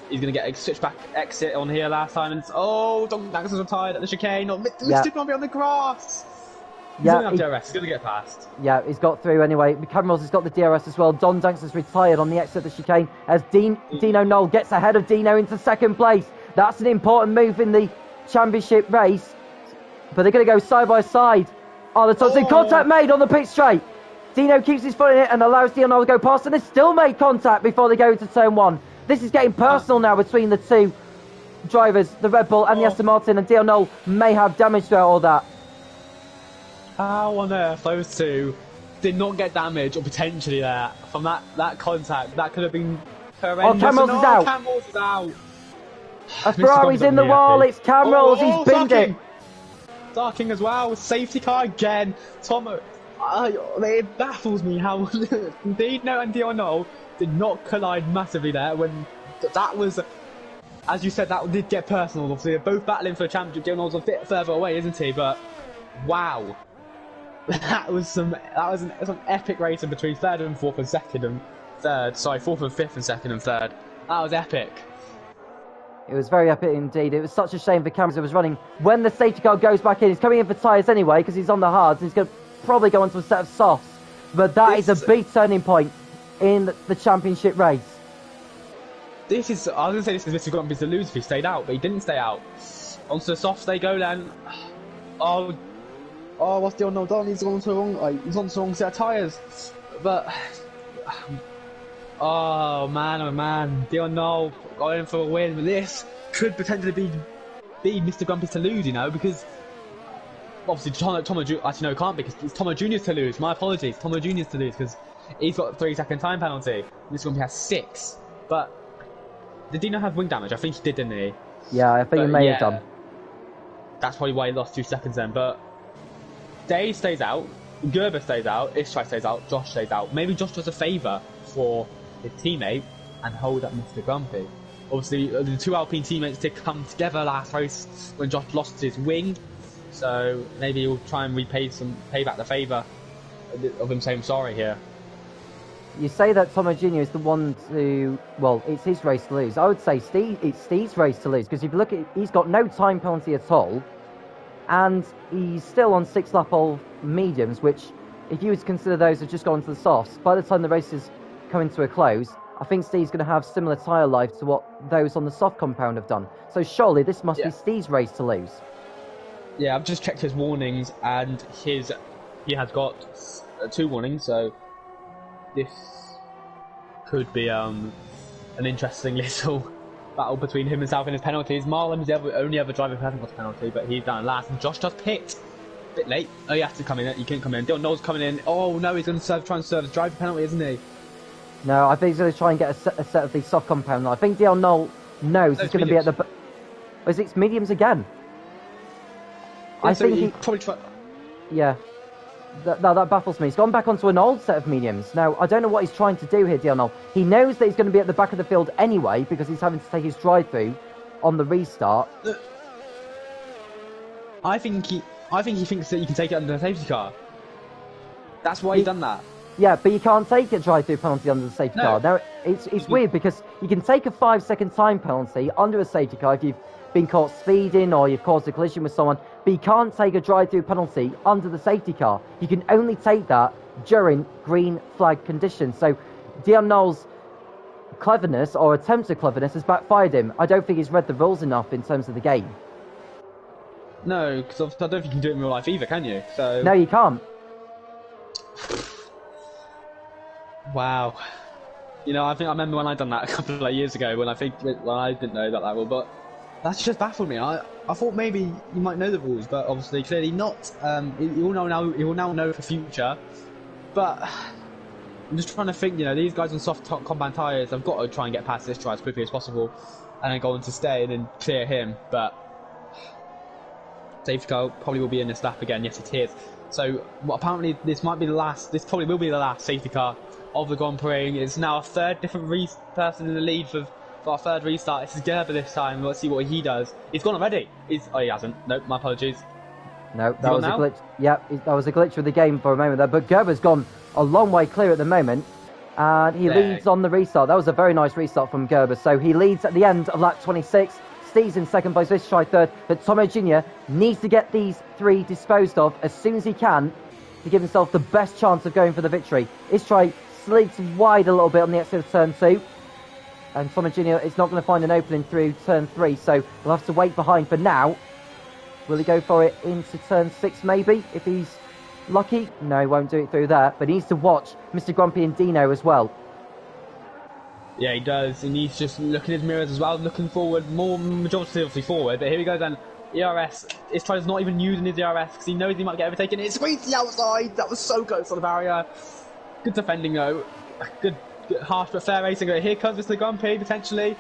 He's going to get a switchback exit on here last time. And Don Dax is retired at the chicane. Not Mr. Grumpy on the grass. He's going to have DRS. He's going to get past. Yeah, he's got through anyway. Camerals has got the DRS as well. Don Danks has retired on the exit of the chicane as Dino Knoll gets ahead of Dino into second place. That's an important move in the championship race. But they're going to go side by side. The top contact made on the pit straight. Dino keeps his foot in it and allows Dino Knoll to go past, and they still made contact before they go into turn 1. This is getting personal now between the two drivers, the Red Bull and the Aston Martin, and Dino Knoll may have damage throughout all that. How on earth those two did not get damage, or potentially there, from that contact? That could have been horrendous. Camerals is out. Camerals is out. A Ferrari's in the wall, it's Camerals, he's binned it. Darking as well, safety car again. Tomo, it baffles me how Dino and Dino Knoll did not collide massively there when that was, as you said, that did get personal. Obviously, they're both battling for the championship. Dino Knoll's a bit further away, isn't he? But wow. That was an epic racing between third and fourth and second and third. Sorry, fourth and fifth and second and third. That was epic. It was very epic indeed. It was such a shame for Camerals who was running. When the safety car goes back in, he's coming in for tyres anyway because he's on the hards. He's going to probably go onto a set of softs. But that is a big turning point in the championship race. I was going to say this is Mr. Grumpy's to lose if he stayed out, but he didn't stay out. Onto the softs they go then. What's Dino Knoll done? He's on the wrong set of tyres. But oh man, Dino Knoll going for a win. But this could potentially be Mr. Grumpy's to lose, you know, because obviously Tomo actually no, it can't be, because it's Tomo Jr.'s to lose. My apologies, Tomo Jr.'s to lose because he's got a 3-second time penalty. Mr. Grumpy has 6. But did Dino have wing damage? I think he did, didn't he? Yeah, I think he may have done. That's probably why he lost 2 seconds then. But Dave stays out, Gerber stays out, Ishtai stays out, Josh stays out. Maybe Josh does a favour for his teammate and hold up Mr. Grumpy. Obviously, the 2 Alpine teammates did come together last race when Josh lost his wing, so maybe he'll try and pay back the favour of him saying sorry here. You say that Tomo Jr. is the one to, well, it's his race to lose. I would say it's Steve's race to lose, because if you look at it, he's got no time penalty at all, and he's still on 6 lap old mediums, which, if you would consider those have just gone to the softs, by the time the race is coming to a close, I think Steve's going to have similar tyre life to what those on the soft compound have done. So surely this must be Steve's race to lose. Yeah, I've just checked his warnings, and he has got 2 warnings, so this could be an interesting little battle between him and South in his penalties. Marlon's the only other driver who hasn't got a penalty, but he's down last, and Josh does pit. A bit late. Oh, he has to come in. He can't come in. Dino Knoll's coming in. Oh no, he's going to try and serve his driver penalty, isn't he? No, I think he's going to try and get a set of these soft compound. I think Dino Knoll knows he's going to be at the... Is it mediums again? Yeah, I think he probably try... Yeah. That baffles me. He's gone back onto an old set of mediums. Now, I don't know what he's trying to do here, Dino Knoll. He knows that he's going to be at the back of the field anyway, because he's having to take his drive-through on the restart. I think he thinks that you can take it under the safety car. That's why he's done that. Yeah, but you can't take a drive-through penalty under the safety car. No. Now, it's weird because you can take a 5-second time penalty under a safety car if you've been caught speeding or you've caused a collision with someone, but you can't take a drive-through penalty under the safety car. You can only take that during green flag conditions. So Dion Knowles' cleverness or attempt at cleverness has backfired him. I don't think he's read the rules enough in terms of the game. No, because I don't think you can do it in real life either, can you? So No, you can't. Wow. You know, I remember when I done that a couple of years ago when I didn't know about that rule, but that's just baffled me. I thought maybe you might know the rules, but obviously clearly not. You will now know for future. But I'm just trying to think. You know, these guys on soft compound tyres, I've got to try and get past this try as quickly as possible, and then go on to stay and then clear him. But safety car probably will be in this lap again. Yes, it is. So apparently this might be the last. This probably will be the last safety car of the Grand Prix. It's now a third different person in the lead for our third restart. This is Gerber this time. Let's see what he does. He's gone already. Oh, he hasn't. Nope, my apologies. No, that was a glitch. Yep, that was a glitch with the game for a moment there. But Gerber's gone a long way clear at the moment. And he leads on the restart. That was a very nice restart from Gerber. So he leads at the end of lap 26. Steve's in second place. Let's try third. But Tomo Jr. needs to get these three disposed of as soon as he can to give himself the best chance of going for the victory. Istray sligs wide a little bit on the exit of turn 2. And Tomo Jr. is not going to find an opening through turn 3. So we'll have to wait behind for now. Will he go for it into turn 6 maybe? If he's lucky? No, he won't do it through there. But he needs to watch Mr. Grumpy and Dino as well. Yeah, he does. And he's just looking at his mirrors as well, looking forward, more majority forward. But here we go then. ERS. Istry's not even using his ERS because he knows he might get overtaken. It squeezed the outside. That was so close on the barrier. Good defending though. Good harsh but fair racing. Here comes Mr. Grumpy potentially.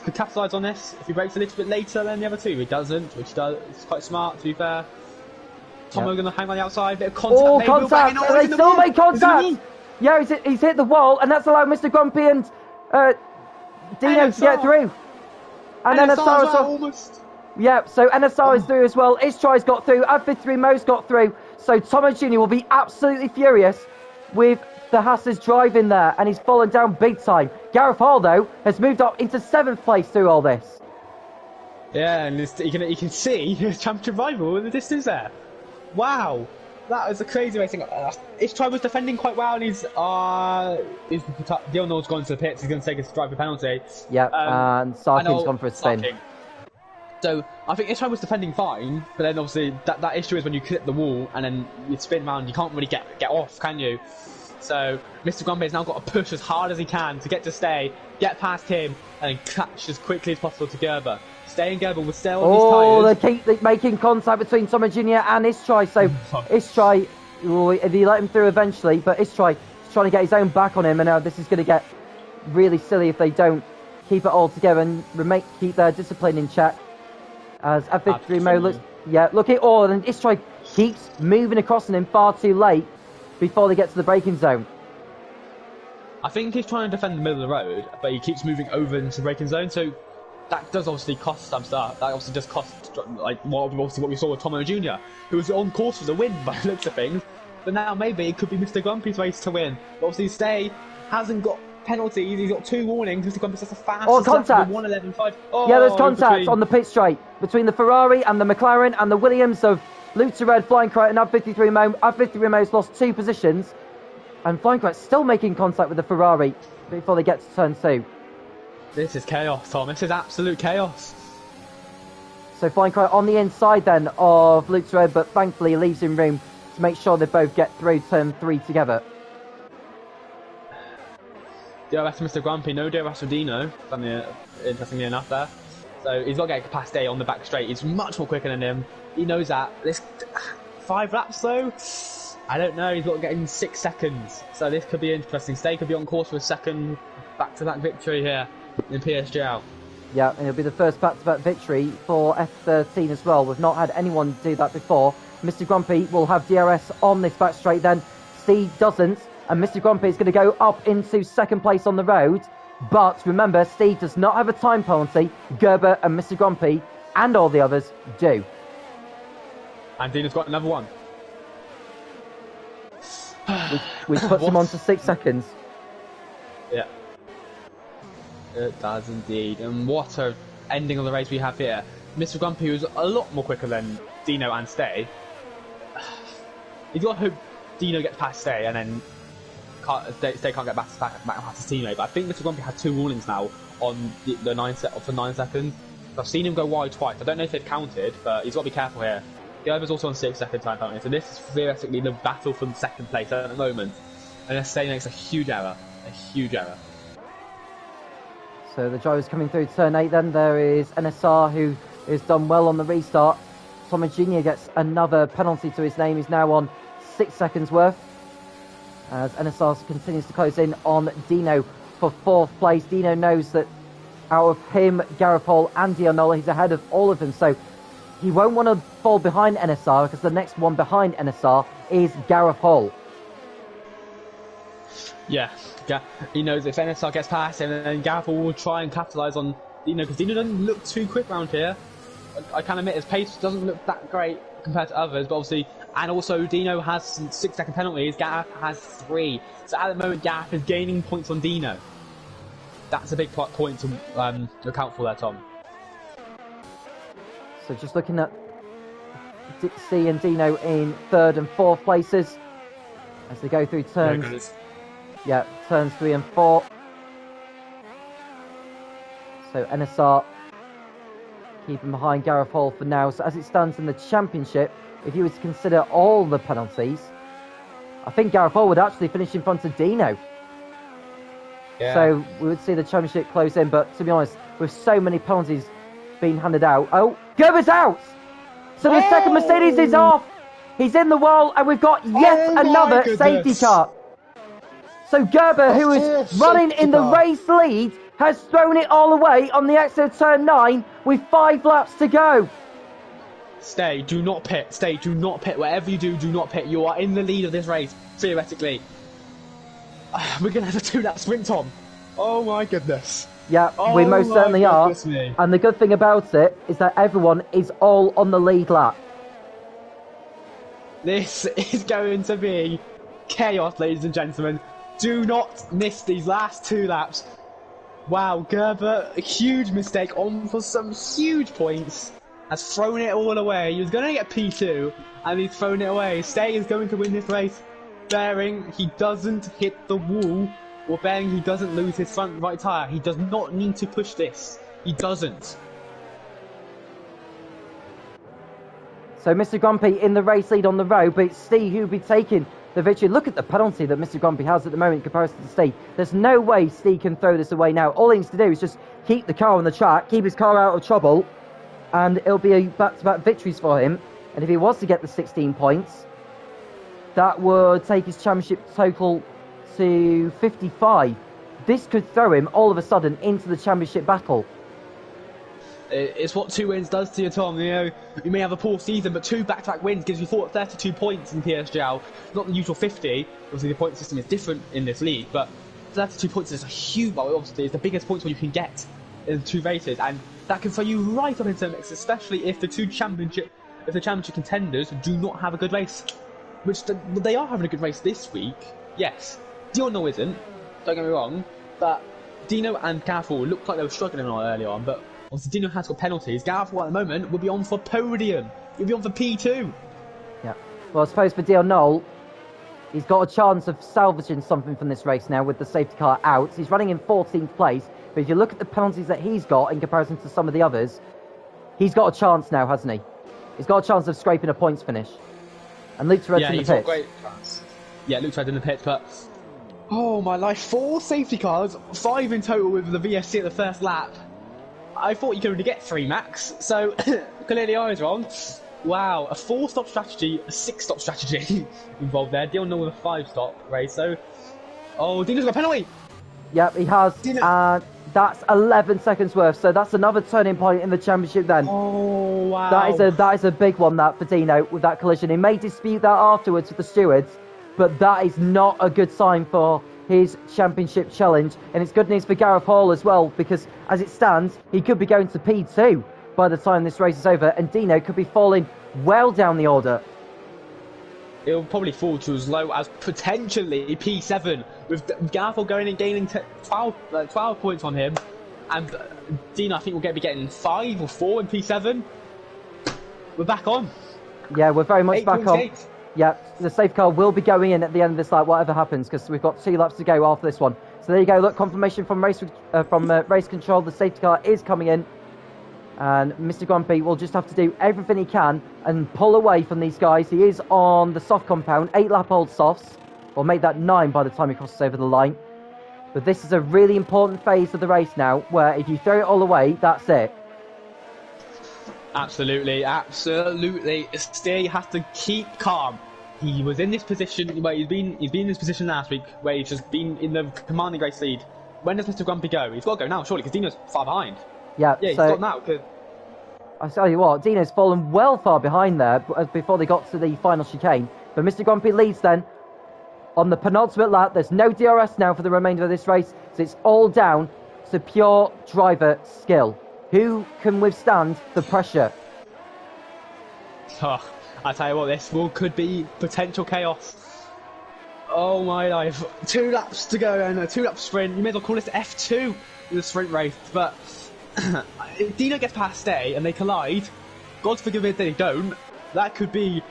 Could capitalise on this if he breaks a little bit later than the other two. He doesn't, which he does. It's quite smart to be fair. Tomo going to hang on the outside. Bit of contact. Oh, contact! They still make contact. Yeah, he's hit the wall, and that's allowed Mr. Grumpy and Dino to get through. And NSR as well. Almost. Yeah, so NSR is through as well. Istry's got through. F13 Mo's got through. So Tomo Jr. will be absolutely furious with the Haas's driving there, and he's fallen down big time. Gareth Hall, though, has moved up into 7th place through all this. Yeah, and you can see his championship rival in the distance there. Wow, that was a crazy racing. Istry was defending quite well, and Dion Knowles gone to the pits. He's going to take his driver penalty. Yeah, and Sarkin's gone for a spin. So I think Istry was defending fine, but then obviously that issue is when you clip the wall and then you spin around, you can't really get off, can you? So Mr. Grumpy has now got to push as hard as he can to get to stay, get past him, and then catch as quickly as possible to Gerber. Stay in Gerber will stay on his tyres. Oh, they keep making contact between Tomo Jr. and Istry. So Istry, if he let him through eventually, but Istry is trying to get his own back on him, and now this is going to get really silly if they don't keep it all together and keep their discipline in check. As F13 Mo looks, look at all, and Istry keeps moving across on him far too late before they get to the braking zone. I think he's trying to defend the middle of the road, but he keeps moving over into the braking zone, so that does obviously cost some stuff. That obviously does cost, like, what we saw with Tomo Jr., who was on course for the win by the looks of things, but now maybe it could be Mr. Grumpy's race to win. But obviously Stay hasn't got penalties, he's got 2 warnings. Mr. Grumpy's the fastest lap with 1:11.5. Yeah, there's contact on the pit straight between the Ferrari and the McLaren and the Williams of Luther Red, Flying Kite and F13 Mo. F13 Mo's lost 2 positions, and Flying Kite's still making contact with the Ferrari before they get to turn 2. This is chaos, Tom. This is absolute chaos. So Flying Kite on the inside then of Luther Red, but thankfully leaves him room to make sure they both get through turn 3 together. DRS to Mr. Grumpy, no DRS for Dino, interestingly enough there. So he's got to get past Day on the back straight. He's much more quicker than him. He knows that. This 5 laps though, I don't know. He's got to get in 6 seconds. So this could be interesting. Stay could be on course for a second back-to-back victory here in PSGL. Yeah, and it'll be the first back-to-back victory for F13 as well. We've not had anyone do that before. Mr. Grumpy will have DRS on this back straight then. Steve doesn't. And Mr. Grumpy is going to go up into 2nd place on the road. But remember, Steve does not have a time penalty. Gerber and Mr. Grumpy and all the others do. And Dino's got another one. Which puts him on to 6 seconds. Yeah. It does indeed. And what a ending of the race we have here. Mr. Grumpy was a lot more quicker than Dino and Stay. You've got to hope Dino gets past Stay and then Stay can't get back past his teammate. But I think Mr. Grumpy had 2 warnings now on the 9 seconds. I've seen him go wide twice. I don't know if they've counted, but he's got to be careful here. The other's also on 6 second time penalty. So this is theoretically the battle for the second place at the moment. And Stay makes a huge error. A huge error. So the drivers coming through turn 8 then. There is NSR, who has done well on the restart. Thomas Jr. gets another penalty to his name. He's now on 6 seconds worth. As NSR continues to close in on Dino for 4th place. Dino knows that out of him, Garapol and Dianola, he's ahead of all of them. So he won't want to fall behind NSR, because the next one behind NSR is Garapol. Yeah, he knows if NSR gets past him, then Garapol will try and capitalise on Dino, because Dino doesn't look too quick around here. I can admit his pace doesn't look that great compared to others, but obviously, and also Dino has some 6 second penalties, Gareth has 3. So at the moment, Gareth is gaining points on Dino. That's a big point to account for there, Tom. So just looking at C and Dino in 3rd and 4th places as they go through turns. Yeah, turns 3 and 4. So NSR keeping behind Gareth Hall for now. So as it stands in the championship, if you were to consider all the penalties, I think Gareth Hall would actually finish in front of Dino. Yeah. So we would see the championship close in, but to be honest, with so many penalties being handed out, oh, Gerber's out! So the second Mercedes is off! He's in the wall, and we've got yet another safety car. So Gerber, who is running in the race lead, has thrown it all away on the exit of turn 9 with 5 laps to go. Stay, do not pit. Stay, do not pit. Whatever you do, do not pit. You are in the lead of this race, theoretically. We're going to have a 2-lap sprint, Tom. Oh my goodness. Yeah, we most certainly are. Me. And the good thing about it is that everyone is all on the lead lap. This is going to be chaos, ladies and gentlemen. Do not miss these last 2 laps. Wow, Gerber, a huge mistake on for some huge points. Has thrown it all away. He was going to get P2, and he's thrown it away. Stay is going to win this race. Bearing he doesn't hit the wall, or bearing he doesn't lose his front right tyre. He does not need to push this. He doesn't. So Mr. Grumpy in the race lead on the road, but it's Steve who'll be taking the victory. Look at the penalty that Mr. Grumpy has at the moment in comparison to Steve. There's no way Steve can throw this away now. All he needs to do is just keep the car on the track, keep his car out of trouble, and it'll be a back-to-back victories for him. And if he was to get the 16 points, that would take his championship total to 55. This could throw him all of a sudden into the championship battle. It's what 2 wins does to you, Tom. You know, you may have a poor season, but 2 back-to-back wins gives you 32 points in PSGL. Not the usual 50. Obviously, the point system is different in this league, but 32 points is a huge. Well, obviously, it's the biggest points you can get in 2 races, and that can throw you right up into the mix, especially if the championship contenders do not have a good race, which they are having a good race this week. Yes, Dino isn't. Don't get me wrong, but Dino and Gaffel looked like they were struggling early on, but. Obviously, Dino has got penalties. Gareth, at the moment, will be on for podium. He'll be on for P2. Yeah. Well, I suppose for Dion Knoll, he's got a chance of salvaging something from this race now with the safety car out. He's running in 14th place. But if you look at the penalties that he's got in comparison to some of the others, he's got a chance now, hasn't he? He's got a chance of scraping a points finish. And Luke Toret's in the pits. Yeah, he's got a great chance. Yeah, Luke Toret's in the pits, but... Oh, my life. 4 safety cars, 5 in total with the VSC at the first lap. I thought you could only get 3 max, so clearly I was wrong. Wow, a 4-stop strategy, a 6-stop strategy involved there. Dion with a 5-stop race, so... Oh, Dino's got a penalty! Yep, he has, and that's 11 seconds worth, so that's another turning point in the championship then. Oh, wow. That is a big one, that, for Dino, with that collision. He may dispute that afterwards with the stewards, but that is not a good sign for his championship challenge, and it's good news for Gareth Hall as well, because as it stands, he could be going to P2 by the time this race is over, and Dino could be falling well down the order. It'll probably fall to as low as potentially P7, with Garfield going and gaining 12 points on him, and Dino I think will be getting 5 or 4 in P7. We're back on. Yeah, we're very much back on. 8. Yeah, the safety car will be going in at the end of this lap, whatever happens, because we've got 2 laps to go after this one. So there you go, look, confirmation from race control, the safety car is coming in. And Mr. Grumpy will just have to do everything he can and pull away from these guys. He is on the soft compound, 8-lap-old softs. We'll make that 9 by the time he crosses over the line. But this is a really important phase of the race now, where if you throw it all away, that's it. Absolutely. Stay has to keep calm. He was in this position where he's been in this position last week, where he's just been in the commanding race lead. When does Mr. Grumpy go? He's got to go now, surely, because Dino's far behind. Yeah, he's got now. Cause... I tell you what, Dino's fallen well far behind there before they got to the final chicane. But Mr. Grumpy leads then on the penultimate lap. There's no DRS now for the remainder of this race, so it's all down to pure driver skill. Who can withstand the pressure? Oh, I tell you what, this could be potential chaos. Oh my life. 2 laps to go and a 2-lap sprint. You may as well call this F2 in the sprint race, but if Dino gets past Stay and they collide, God forgive me if they don't, that could be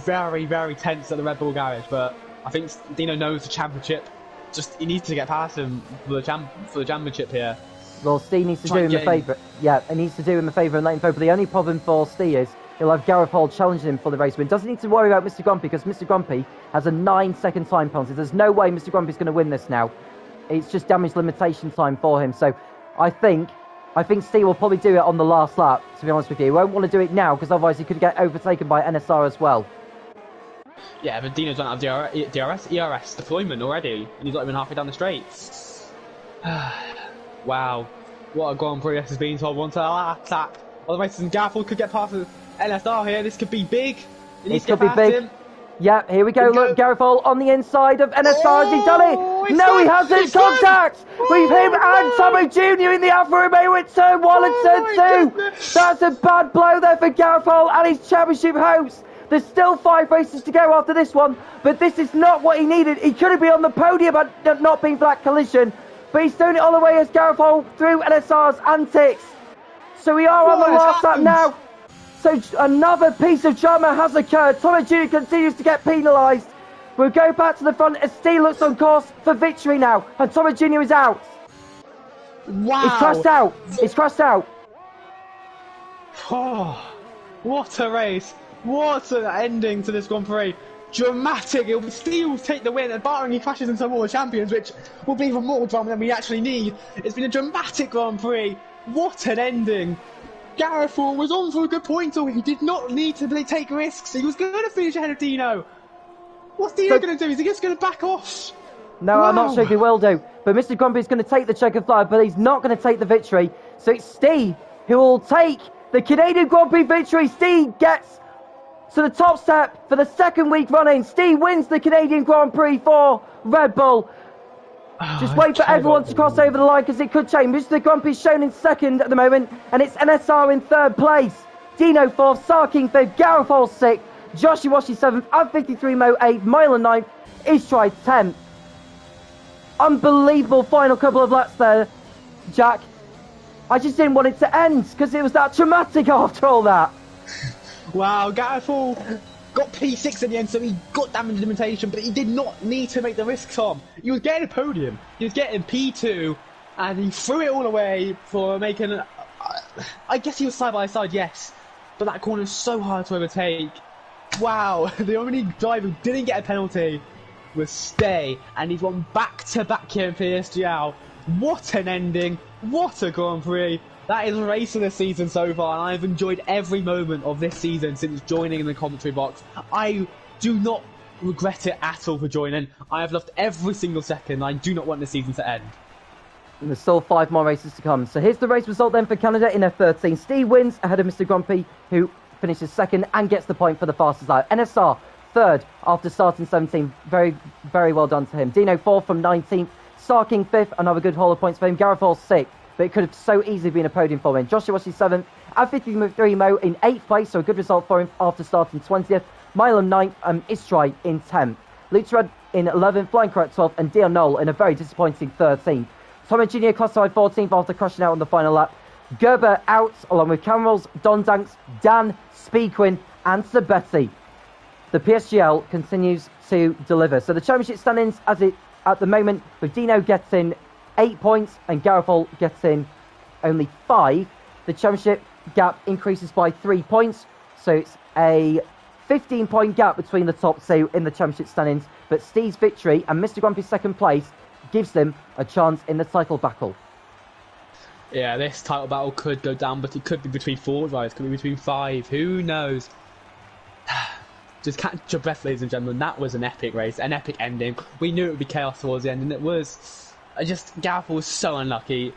very, very tense at the Red Bull garage. But I think Dino knows the championship. Just he needs to get past him for the championship here. Well, Steve needs to do him a favour. Yeah, he needs to do him a favour and let him go. But the only problem for Steve is he'll have Gareth Hall challenging him for the race win. Doesn't need to worry about Mr. Grumpy because Mr. Grumpy has a 9-second time penalty. There's no way Mr. Grumpy's going to win this now. It's just damage limitation time for him. So I think Steve will probably do it on the last lap, to be honest with you. He won't want to do it now because otherwise he could get overtaken by NSR as well. Yeah, but Dino's not have ERS deployment already, and he's not even halfway down the straights. Wow, what a Grand Prix this has been told one to the last lap. Well, the races and Garfield could get past the NSR here. This could be big. He needs to get past him. Yeah, here we go. Look, Gareth Hall on the inside of NSR. Has he done it? No, he hasn't. Contact! We've him and Tomo Jr. in the Alfa Romeo with turn 1 and turn 2. That's a bad blow there for Gareth Hall and his championship hopes. There's still 5 races to go after this one, but this is not what he needed. He could have been on the podium had not been for that collision, but he's thrown it all away as Gareth Hall through NSR's antics. So we are on the last lap now. So another piece of drama has occurred. Tomo Jr. continues to get penalised. We'll go back to the front as Steve looks on course for victory now, and Tomo Jr. is out. Wow. He's crashed out. He's crashed out. Oh, what a race. What an ending to this Grand Prix. Dramatic. It will still take the win, and barring he crashes into more champions, which will be even more drama than we actually need. It's been a dramatic Grand Prix. What an ending. Gareth Hall was on for a good point, so he did not need to take risks. He was going to finish ahead of Dino. What's Dino going to do? Is he just going to back off? No, wow. I'm not sure he will do. But Mr. Grumpy is going to take the checkered flag, but he's not going to take the victory. So it's Steve who will take the Canadian Grand Prix victory. Steve gets to the top step for the 2nd week running. Steve wins the Canadian Grand Prix for Red Bull. Just wait for everyone to cross over the line because it could change. Mr. Grumpy's shown in 2nd at the moment, and it's NSR in 3rd place. Dino 4th, Sarking 5th, Gareth Hall 6th, Josh Iwashi 7th, F13 Mo 8th, Milo 9th, Ishtride 10th. Unbelievable final couple of laps there, Jack. I just didn't want it to end because it was that dramatic after all that. Wow, Gareth Hall got P6 in the end, so he got damage limitation, but he did not need to make the risk, Tom. He was getting a podium. He was getting P2, and he threw it all away for making... I guess he was side by side, yes, but that corner is so hard to overtake. Wow, the only driver who didn't get a penalty was Stay, and he's won back-to-back here in PSGL. What an ending. What a Grand Prix. That is a race of the season so far, and I've enjoyed every moment of this season since joining in the commentary box. I do not regret it at all for joining. I have loved every single second. I do not want the season to end. And there's still 5 more races to come. So here's the race result then for Canada in F13. Steve wins ahead of Mr. Grumpy, who finishes 2nd and gets the point for the fastest lap. NSR 3rd after starting 17th. Very, very well done to him. Dino 4th from 19th. Sarking 5th, another good haul of points for him. Gareth Hall 6th. But it could have so easily been a podium for him. Joshua Washi 7th, F13 Mo in 8th place, so a good result for him after starting 20th. Milo 9th and Istrai in 10th. Lutrad in 11th, Flying Correct 12th, and Dion Knoll in a very disappointing 13th. Thomas Jr. classified 14th after crashing out on the final lap. Gerber out, along with Camerals, Don Danks, Dan, Speedquin, and Sabetti. The PSGL continues to deliver. So the championship standings at the moment, with Dino getting 8 points and Garofol getting only 5. The championship gap increases by 3 points. So it's a 15-point gap between the top two in the championship standings. But Steve's victory and Mr. Grumpy's second place gives them a chance in the title battle. Yeah, this title battle could go down, but it could be between 4 drivers, could be between 5. Who knows? Just catch your breath, ladies and gentlemen. That was an epic race, an epic ending. We knew it would be chaos towards the end, and it was. Gareth was so unlucky.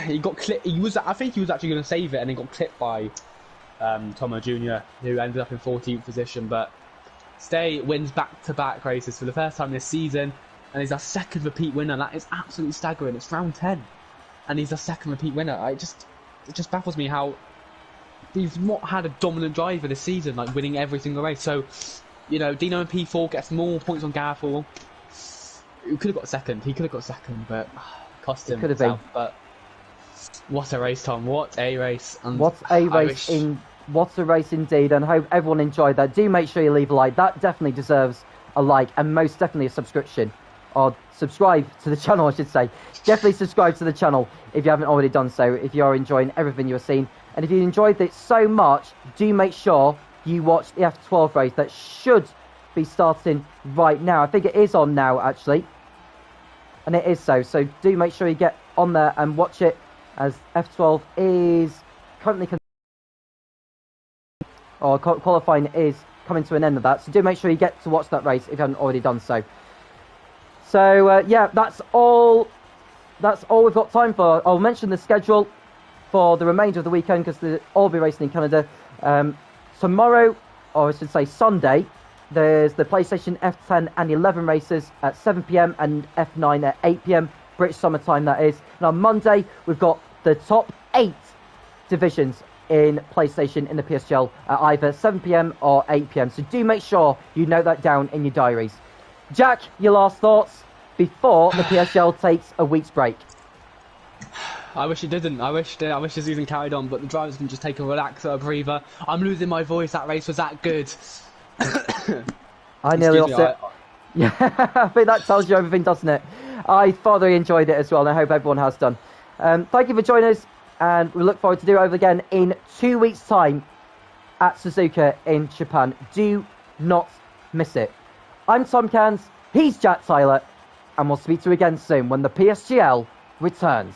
He got clipped. I think he was actually going to save it, and then got clipped by Tomo Jr., who ended up in 14th position. But Stay wins back-to-back races for the first time this season, and he's our second repeat winner. That is absolutely staggering. It's round 10, and he's our second repeat winner. It just baffles me how he's not had a dominant driver this season, like winning every single race. So, Dino in P4 gets more points on Gareth. He could have got second. But cost him. Could have been. But what a race, Tom! What a race! And what a race indeed! And I hope everyone enjoyed that. Do make sure you leave a like. That definitely deserves a like, and most definitely a subscription. Or subscribe to the channel, I should say. Definitely subscribe to the channel if you haven't already done so, if you are enjoying everything you're seeing. And if you enjoyed it so much, do make sure you watch the F12 race that should be starting right now. I think it is on now, actually. And it is so. So do make sure you get on there and watch it, as F12 is currently... qualifying is coming to an end of that. So do make sure you get to watch that race if you haven't already done so. So, yeah, that's all we've got time for. I'll mention the schedule for the remainder of the weekend, because they'll all be racing in Canada. Tomorrow, or I should say Sunday, there's the PlayStation F10 and 11 races at 7 p.m. and F9 at 8 p.m. British summertime, that is. And on Monday, we've got the top 8 divisions in PlayStation in the PSGL at either 7 p.m. or 8 p.m. So do make sure you note that down in your diaries. Jack, your last thoughts before the PSGL takes a week's break? I wish it didn't. I wish the season carried on, but the drivers can just take a relaxer, a breather. I'm losing my voice. That race was that good. I nearly lost it. Yeah, I think that tells you everything, doesn't it? I thoroughly enjoyed it as well, and I hope everyone has done. Thank you for joining us, and we look forward to do it over again in 2 weeks' time at Suzuka in Japan. Do not miss it. I'm Tom Cairns, he's Jack Tyler, and we'll speak to you again soon when the PSGL returns.